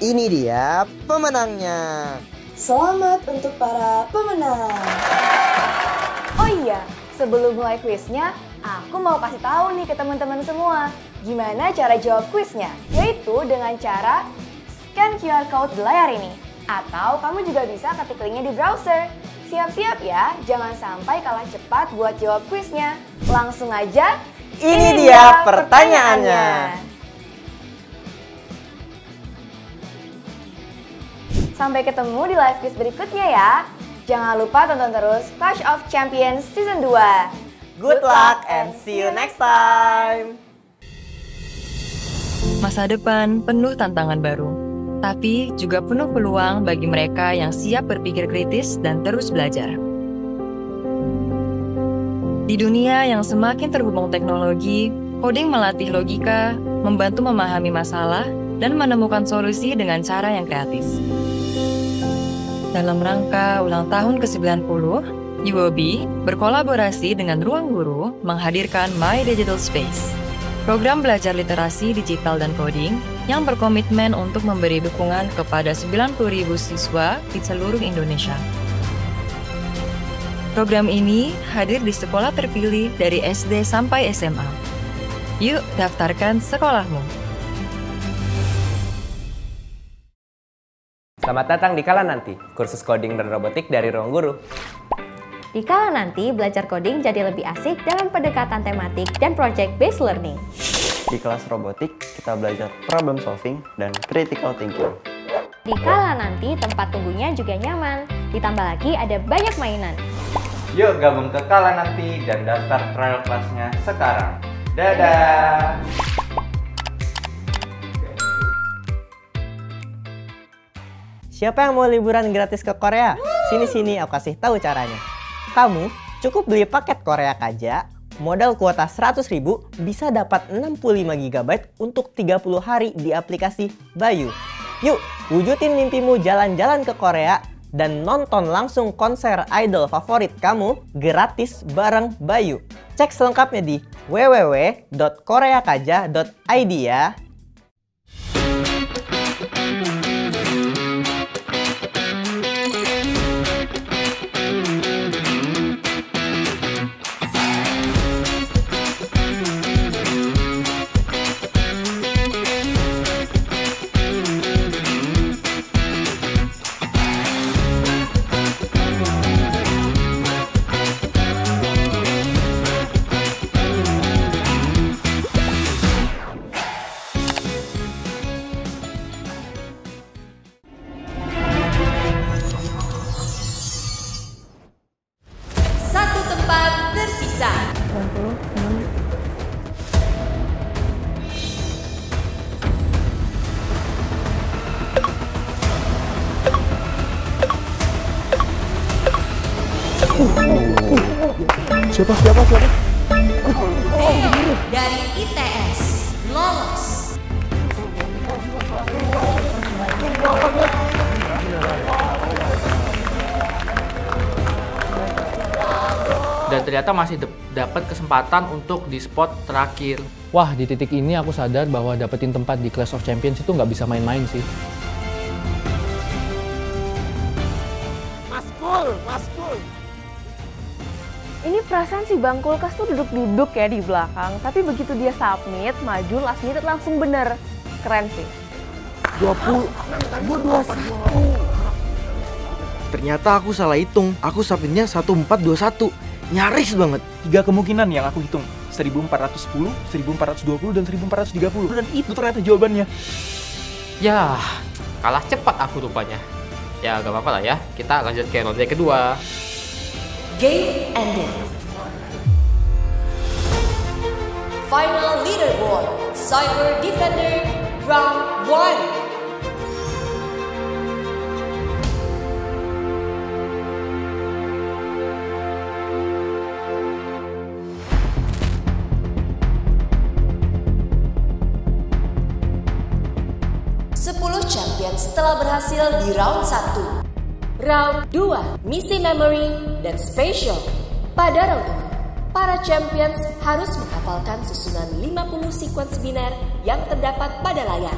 Speaker 23: Ini dia pemenangnya.
Speaker 13: Selamat untuk para pemenang.
Speaker 8: Oh iya, sebelum mulai kuisnya, aku mau kasih tahu nih ke teman-teman semua gimana cara jawab kuisnya, yaitu dengan cara scan QR code di layar ini. Atau kamu juga bisa ketik linknya di browser. Siap-siap ya, jangan sampai kalah cepat buat jawab kuisnya. Langsung aja,
Speaker 23: ini dia pertanyaannya.
Speaker 8: Sampai ketemu di live quiz berikutnya ya. Jangan lupa tonton terus Clash of Champions Season 2.
Speaker 23: Good luck and see you next time.
Speaker 20: Masa depan penuh tantangan baru, tapi juga penuh peluang bagi mereka yang siap berpikir kritis dan terus belajar. Di dunia yang semakin terhubung teknologi, coding melatih logika, membantu memahami masalah, dan menemukan solusi dengan cara yang kreatif. Dalam rangka ulang tahun ke-90, UOB berkolaborasi dengan Ruang Guru menghadirkan My Digital Space, program belajar literasi digital dan coding yang berkomitmen untuk memberi dukungan kepada 90.000 siswa di seluruh Indonesia. Program ini hadir di sekolah terpilih dari SD sampai SMA. Yuk daftarkan sekolahmu.
Speaker 2: Selamat datang di Kala Nanti, kursus coding dan robotik dari Ruang Guru.
Speaker 4: Di Kala Nanti, belajar coding jadi lebih asik dalam pendekatan tematik dan project-based learning.
Speaker 12: Di kelas robotik, kita belajar problem solving dan critical thinking.
Speaker 4: Di Kala Nanti, tempat tunggunya juga nyaman. Ditambah lagi ada banyak mainan.
Speaker 6: Yuk gabung ke Kala Nanti dan daftar trial kelasnya sekarang. Dadah!
Speaker 23: Siapa yang mau liburan gratis ke Korea? Sini-sini aku kasih tahu caranya. Kamu cukup beli paket Korea Kaja, modal kuota 100.000 bisa dapat 65 GB untuk 30 hari di aplikasi Bayu. Yuk, wujudin mimpimu jalan-jalan ke Korea dan nonton langsung konser idol favorit kamu gratis bareng Bayu. Cek selengkapnya di www.koreakaja.id ya.
Speaker 11: Siapa?
Speaker 13: Dari ITS, lolos.
Speaker 21: Dan ternyata masih dapat kesempatan untuk di spot terakhir.
Speaker 14: Wah, di titik ini aku sadar bahwa dapetin tempat di Clash of Champions itu nggak bisa main-main sih.
Speaker 22: Maskul. Ini perasaan si Bang Kulkas tuh duduk-duduk ya di belakang, tapi begitu dia submit, maju last minute langsung bener. Keren sih.
Speaker 24: 20, gue 21.
Speaker 27: Ternyata aku salah hitung. Aku submitnya 1421. Nyaris banget.
Speaker 1: 3 kemungkinan yang aku hitung. 1410, 1420, dan 1430. Dan itu ternyata jawabannya.
Speaker 21: Ya, kalah cepat aku rupanya. Ya, gak apa-apa lah ya. Kita lanjut ke ronde kedua.
Speaker 13: Game ended. Final leaderboard, Cyber Defender Round 1. Champions telah berhasil di round 1. Round 2, misi memory dan spatial. Pada round ini, para champions harus menghafalkan susunan 50 sequence biner yang terdapat pada layar.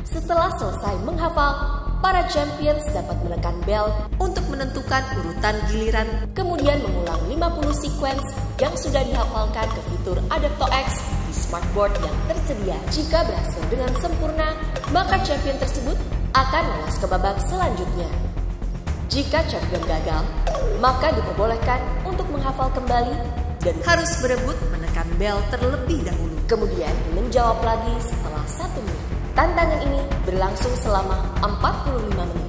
Speaker 13: Setelah selesai menghafal, para champions dapat menekan bell untuk menentukan urutan giliran, kemudian mengulang 50 sequence yang sudah dihafalkan ke fitur Adapto-X di smartboard yang tersedia. Jika berhasil dengan sempurna, maka champion tersebut akan lolos ke babak selanjutnya. Jika champion gagal, maka diperbolehkan untuk menghafal kembali dan harus berebut menekan bell terlebih dahulu. Kemudian menjawab lagi setelah 1 menit. Tantangan ini berlangsung selama 45 menit.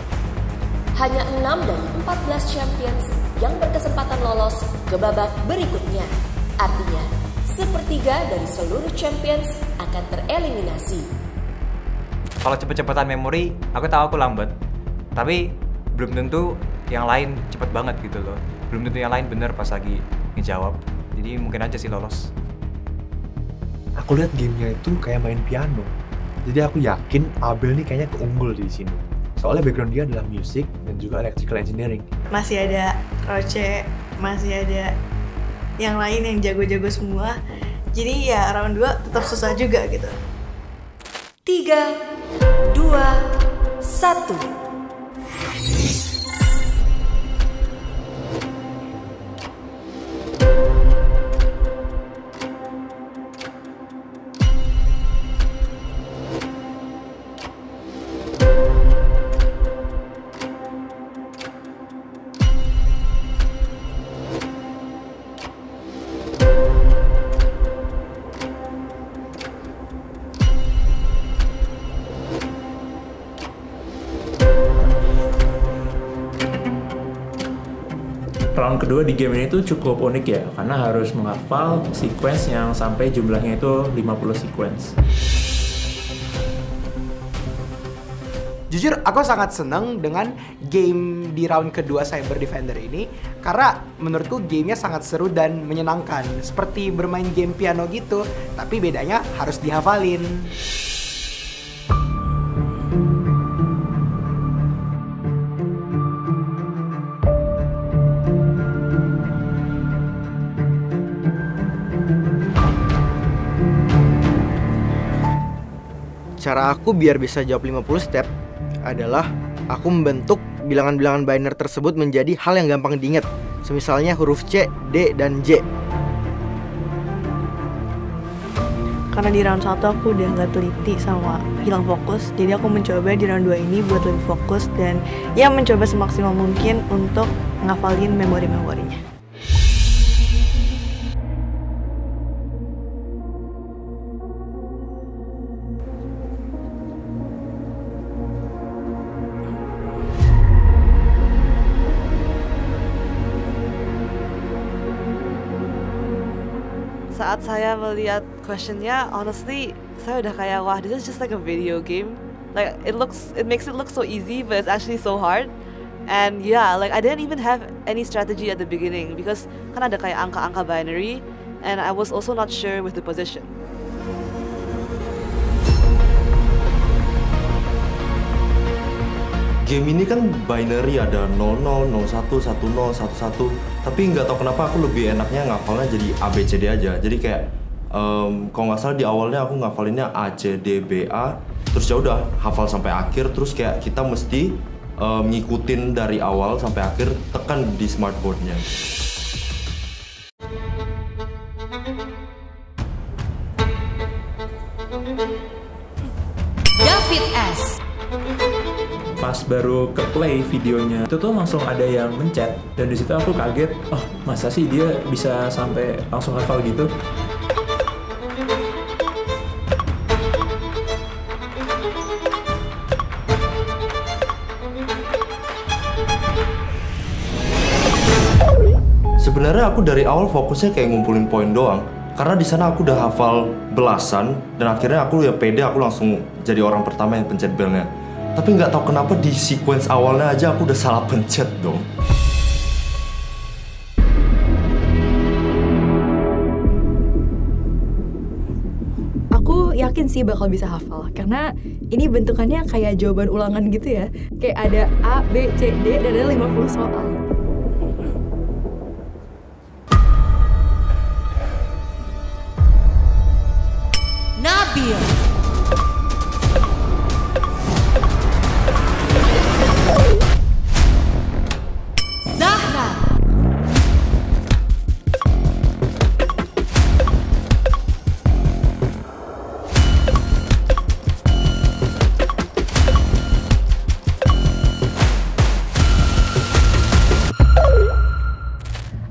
Speaker 13: Hanya 6 dari 14 champions yang berkesempatan lolos ke babak berikutnya. Artinya, sepertiga dari seluruh champions akan tereliminasi.
Speaker 1: Kalau cepet-cepetan memori, aku tahu aku lambat. Tapi belum tentu yang lain cepet banget gitu loh. Belum tentu yang lain bener pas lagi ngejawab. Jadi mungkin aja sih lolos.
Speaker 19: Aku lihat gamenya itu kayak main piano. Jadi aku yakin Abel nih kayaknya keunggul di sini.
Speaker 3: Soalnya background dia adalah music dan juga electrical engineering.
Speaker 7: Masih ada Roche, masih ada yang lain yang jago-jago semua. Jadi ya round 2 tetap susah juga gitu.
Speaker 13: 3, 2, 1.
Speaker 9: Round kedua di game ini tuh cukup unik ya, karena harus menghafal sequence yang sampai jumlahnya itu 50 sequence.
Speaker 10: Jujur, aku sangat seneng dengan game di round kedua Cyber Defender ini, karena menurutku gamenya sangat seru dan menyenangkan. Seperti bermain game piano gitu, tapi bedanya harus dihafalin.
Speaker 23: Cara aku biar bisa jawab 50 step adalah aku membentuk bilangan-bilangan binary tersebut menjadi hal yang gampang diingat. Semisalnya huruf C, D, dan J.
Speaker 7: Karena di round 1 aku udah nggak teliti sama hilang fokus, jadi aku mencoba di round 2 ini buat lebih fokus dan ya mencoba semaksimal mungkin untuk ngafalin memori-memorinya.
Speaker 25: Saat saya melihat questionnya, honestly, saya udah kayak, wah, this is just like a video game. Like, it makes it look so easy, but it's actually so hard. And yeah, like I didn't even have any strategy at the beginning because kan ada kayak angka-angka binary, and I was also not sure with the position.
Speaker 26: Game ini kan binary, ada 00, 01, 10, 11. Tapi nggak tahu kenapa aku lebih enaknya ngafalnya jadi ABCD aja. Jadi kayak kalau nggak salah di awalnya aku ngafalinnya ACDBA, terus ya udah hafal sampai akhir. Terus kayak kita mesti ngikutin dari awal sampai akhir, tekan di smartboardnya.
Speaker 13: David S.
Speaker 9: Pas baru ke play videonya itu tuh langsung ada yang mencet, dan di situ aku kaget, oh masa sih dia bisa sampai langsung hafal gitu.
Speaker 26: Sebenarnya aku dari awal fokusnya kayak ngumpulin poin doang, karena di sana aku udah hafal belasan, dan akhirnya aku ya pede, aku langsung jadi orang pertama yang pencet belnya. Tapi nggak tahu kenapa di sequence awalnya aja aku udah salah pencet dong.
Speaker 5: Aku yakin sih bakal bisa hafal, karena ini bentukannya kayak jawaban ulangan gitu ya. Kayak ada A, B, C, D, dan ada 50 soal.
Speaker 13: Nabil. Zahra.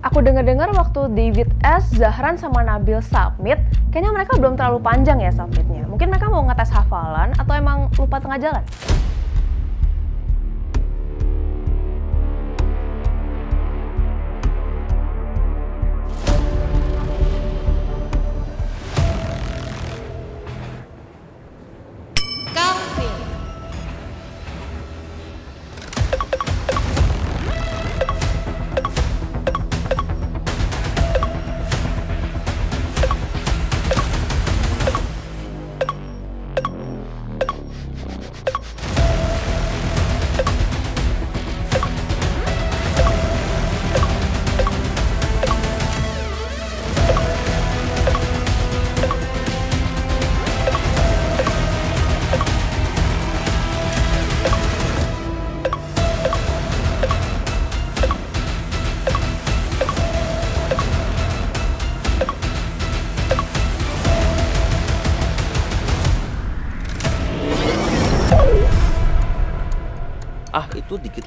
Speaker 22: Aku dengar-dengar waktu David S, Zahran, sama Nabil submit, kayaknya mereka belum terlalu panjang ya submitnya. Mungkin mereka mau ngetes hafalan atau emang lupa tengah jalan?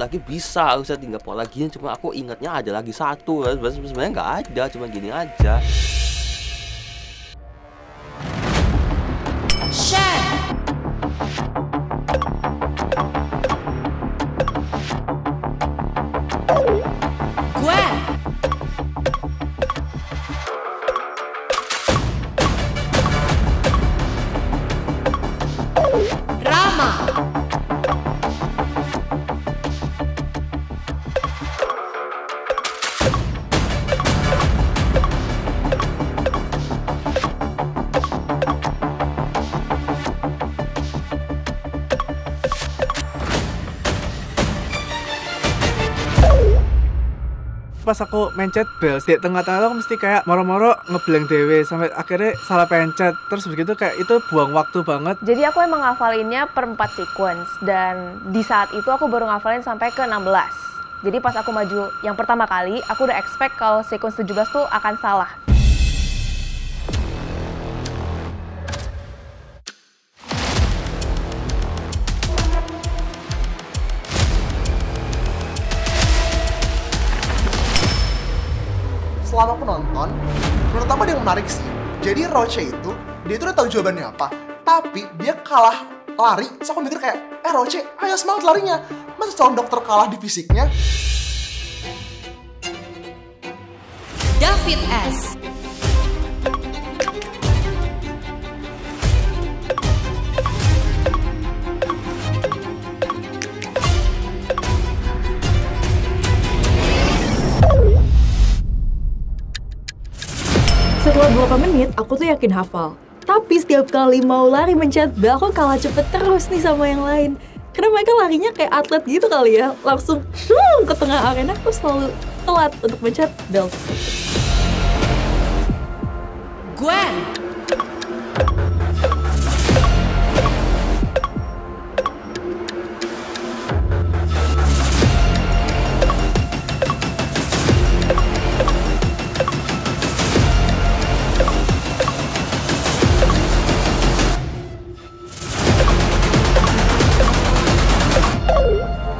Speaker 2: lagi bisa, saya tinggal pola gini, cuma aku ingatnya ada lagi satu, sebenarnya nggak ada, cuma gini aja.
Speaker 8: Pas aku mencet bel di tengah-tengah aku mesti kayak moro-moro ngeblank dewe sampai akhirnya salah pencet, terus begitu kayak itu buang waktu banget.
Speaker 22: Jadi aku emang ngafalinnya per 4 sequence dan di saat itu aku baru ngafalin sampai ke 16. Jadi pas aku maju yang pertama kali, aku udah expect kalau sequence 17 tuh akan salah.
Speaker 15: Selama aku nonton, menurut aku ada yang menarik sih. Jadi Roche itu, dia udah tahu jawabannya apa, tapi dia kalah lari. So aku mikir kayak, Roche, ayo semangat larinya. Masa calon dokter kalah di fisiknya?
Speaker 13: David S.
Speaker 5: Setelah beberapa menit, aku tuh yakin hafal. Tapi setiap kali mau lari mencet bel, aku kalah cepet terus nih sama yang lain. Karena mereka larinya kayak atlet gitu kali ya, langsung ke tengah arena, aku selalu telat untuk mencet bel.
Speaker 13: Gwen.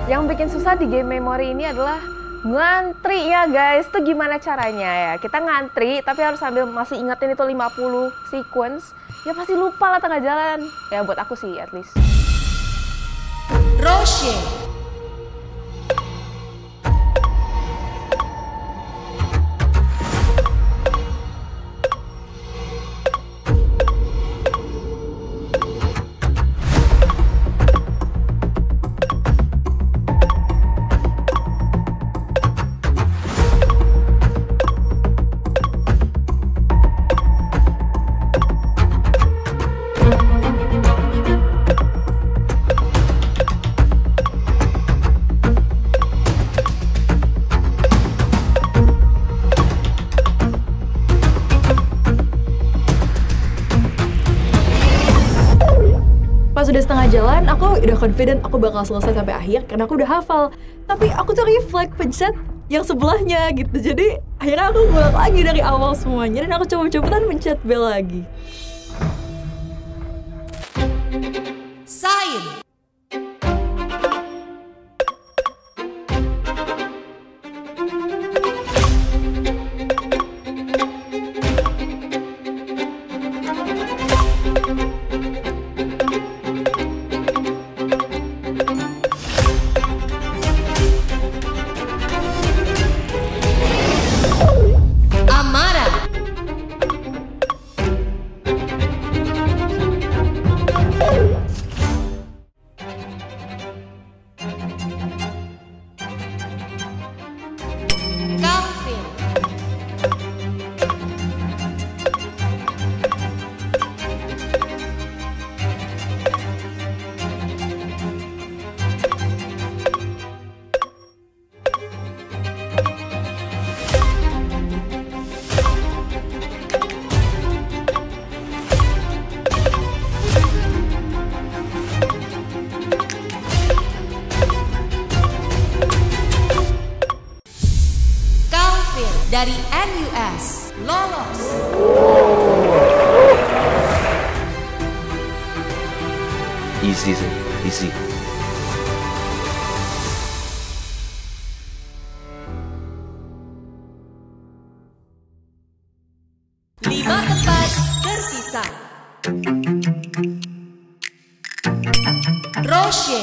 Speaker 22: Yang bikin susah di game memory ini adalah ngantri ya guys. Itu gimana caranya ya? Kita ngantri tapi harus sambil masih ingetin itu 50 sequence. Ya pasti lupa lah tengah jalan. Ya buat aku sih at least.
Speaker 13: Roche.
Speaker 5: Pas udah setengah jalan, aku udah confident aku bakal selesai sampai akhir karena aku udah hafal. Tapi aku tuh refleks pencet yang sebelahnya gitu. Jadi akhirnya aku ngulang lagi dari awal semuanya dan aku coba-cobaan mencet bel lagi.
Speaker 13: Sain. Dari NUS lolos.
Speaker 2: Easy sih, easy.
Speaker 13: Roche.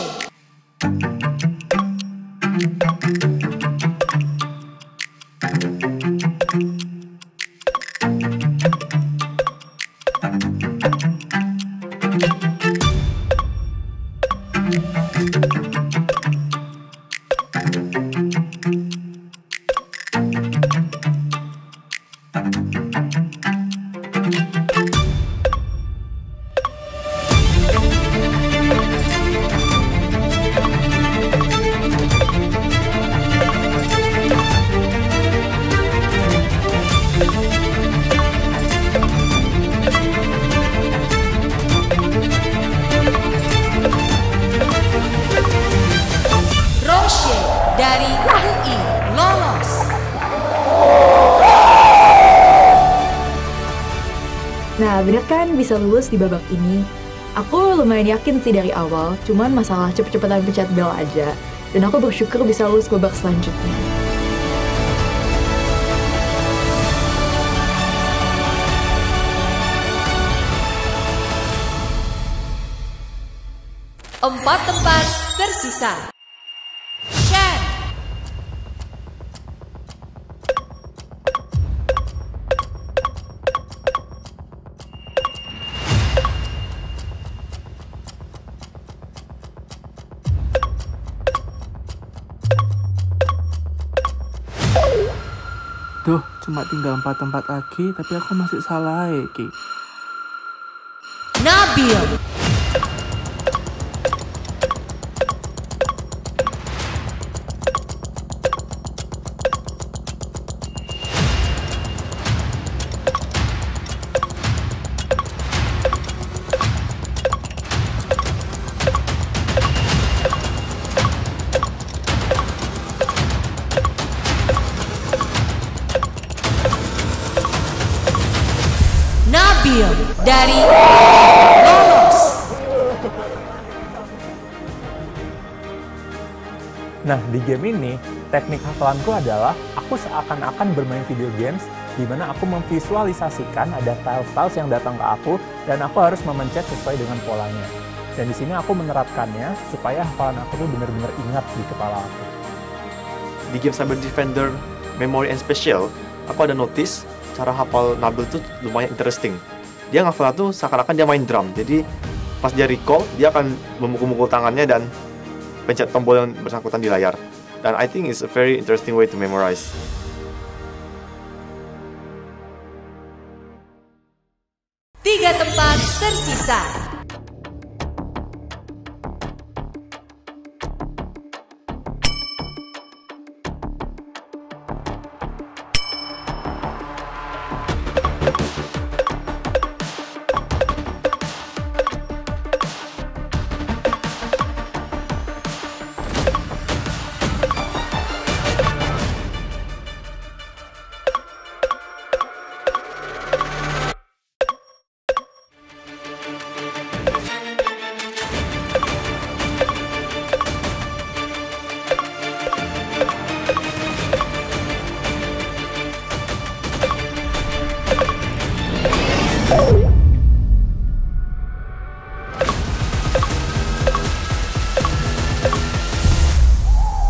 Speaker 13: Roche dari UI lolos.
Speaker 5: Nah, bener kan bisa lulus di babak ini? Aku lumayan yakin sih dari awal, cuman masalah cepet-cepetan pencet bel aja. Dan aku bersyukur bisa lulus ke babak selanjutnya.
Speaker 13: Empat tempat tersisa. Shen.
Speaker 8: Duh, cuma tinggal 4 tempat lagi, tapi aku masih salah Ki.
Speaker 13: Nabil. Nabil dari lolos.
Speaker 9: Nah, di game ini, teknik hafalanku adalah aku seakan-akan bermain video games di mana aku memvisualisasikan ada tiles-tiles yang datang ke aku dan aku harus memencet sesuai dengan polanya. Dan di sini aku menerapkannya supaya hafalan aku tuh benar-benar ingat di kepala aku.
Speaker 19: Di game Cyber Defender Memory and Special, aku ada notice cara hafal Nabil tuh lumayan interesting. Dia ngafal tuh seakan-akan dia main drum. Jadi pas dia recall, dia akan memukul-mukul tangannya dan pencet tombol yang bersangkutan di layar. Dan I think it's a very interesting way to memorize.
Speaker 13: Tiga tempat tersisa.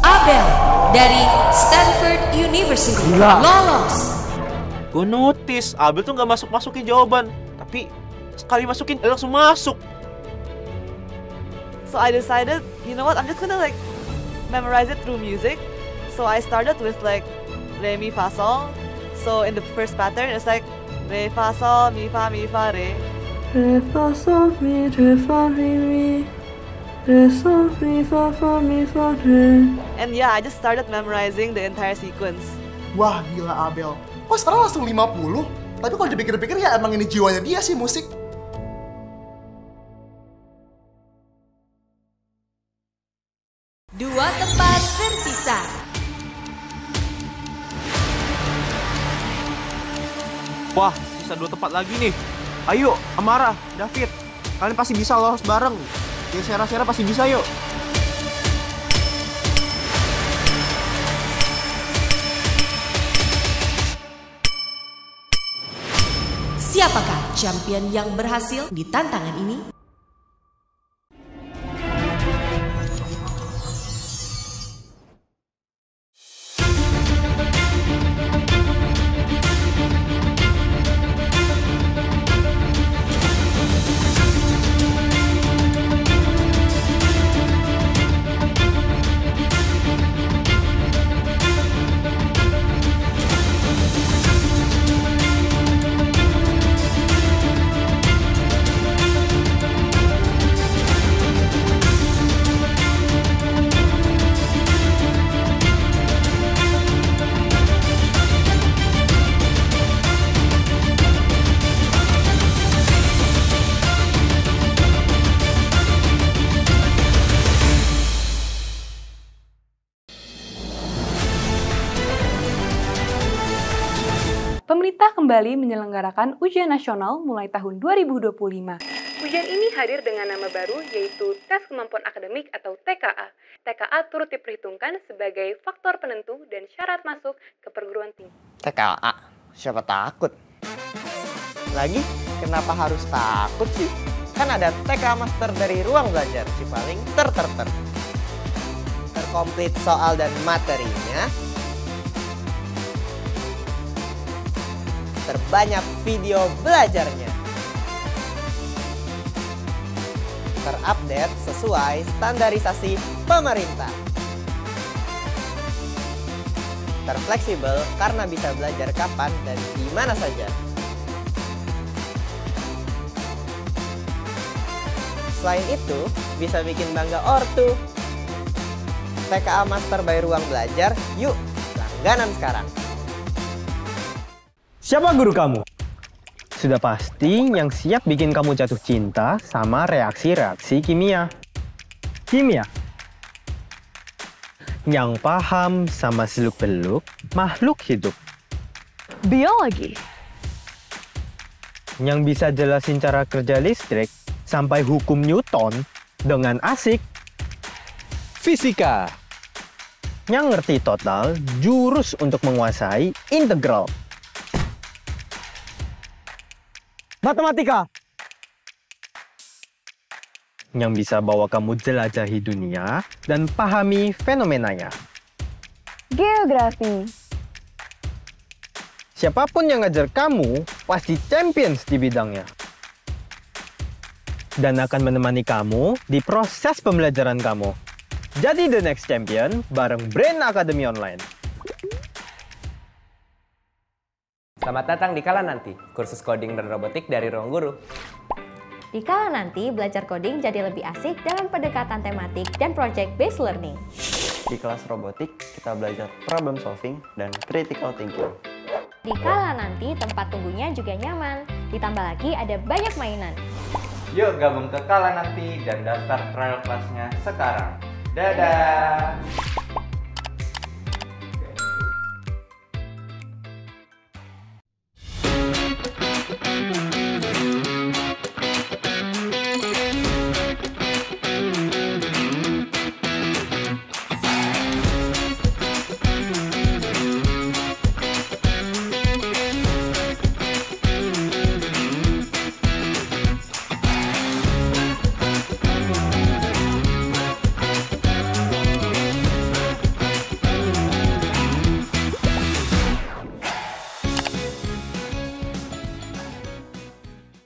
Speaker 13: Abel dari Stanford University
Speaker 27: Gila.
Speaker 13: lolos.
Speaker 27: Gue notice Abel tuh nggak masukin jawaban, tapi sekali masukin dia langsung masuk.
Speaker 25: So I decided, you know what, I'm just gonna like memorize it through music. So I started with like re mi fa sol. So in the first pattern it's like re fa sol mi fa re. Re fa sol mi re fa mi. Re sol mi fa re. And yeah, I just started memorizing the entire sequence.
Speaker 15: Wah, gila Abel. Kok sekarang langsung 50? Tapi kalau dipikir-pikir ya emang ini jiwanya dia sih musik.
Speaker 13: Dua tempat tersisa.
Speaker 27: Wah, sisa 2 tempat lagi nih. Ayo, Amara, David, kalian pasti bisa lolos bareng. Ya, Sera pasti bisa yuk.
Speaker 13: Siapakah champion yang berhasil di tantangan ini?
Speaker 4: pemerintah kembali menyelenggarakan ujian nasional mulai tahun 2025. Ujian ini hadir dengan nama baru yaitu Tes Kemampuan Akademik atau TKA. TKA turut diperhitungkan sebagai faktor penentu dan syarat masuk ke perguruan tinggi.
Speaker 23: TKA, siapa takut? Lagi, kenapa harus takut sih? Kan ada TK Master dari Ruang Belajar Cipaling terkomplit soal dan materinya, terbanyak video belajarnya, terupdate sesuai standarisasi pemerintah, terfleksibel karena bisa belajar kapan dan di mana saja. Selain itu, bisa bikin bangga ortu. TKA Master by Ruang Belajar, yuk langganan sekarang.
Speaker 6: Siapa guru kamu? Sudah pasti yang siap bikin kamu jatuh cinta sama reaksi-reaksi kimia. Kimia? Yang paham sama seluk-beluk makhluk hidup.
Speaker 4: Biologi.
Speaker 6: Yang bisa jelasin cara kerja listrik sampai hukum Newton dengan asik. Fisika. Yang ngerti total jurus untuk menguasai integral. Matematika. Yang bisa bawa kamu jelajahi dunia dan pahami fenomenanya.
Speaker 4: Geografi.
Speaker 6: Siapapun yang ngajar kamu pasti champions di bidangnya. Dan akan menemani kamu di proses pembelajaran kamu. Jadi the next champion bareng Brain Academy Online.
Speaker 12: Selamat datang di Kala Nanti, kursus coding dan robotik dari Ruang Guru.
Speaker 16: Di Kala Nanti, belajar coding jadi lebih asik dalam pendekatan tematik dan project-based learning.
Speaker 17: Di kelas robotik, kita belajar problem solving dan critical thinking.
Speaker 16: Di Kala Nanti, tempat tunggunya juga nyaman. Ditambah lagi ada banyak mainan.
Speaker 18: Yuk gabung ke Kala Nanti dan daftar trial kelasnya sekarang. Dadah!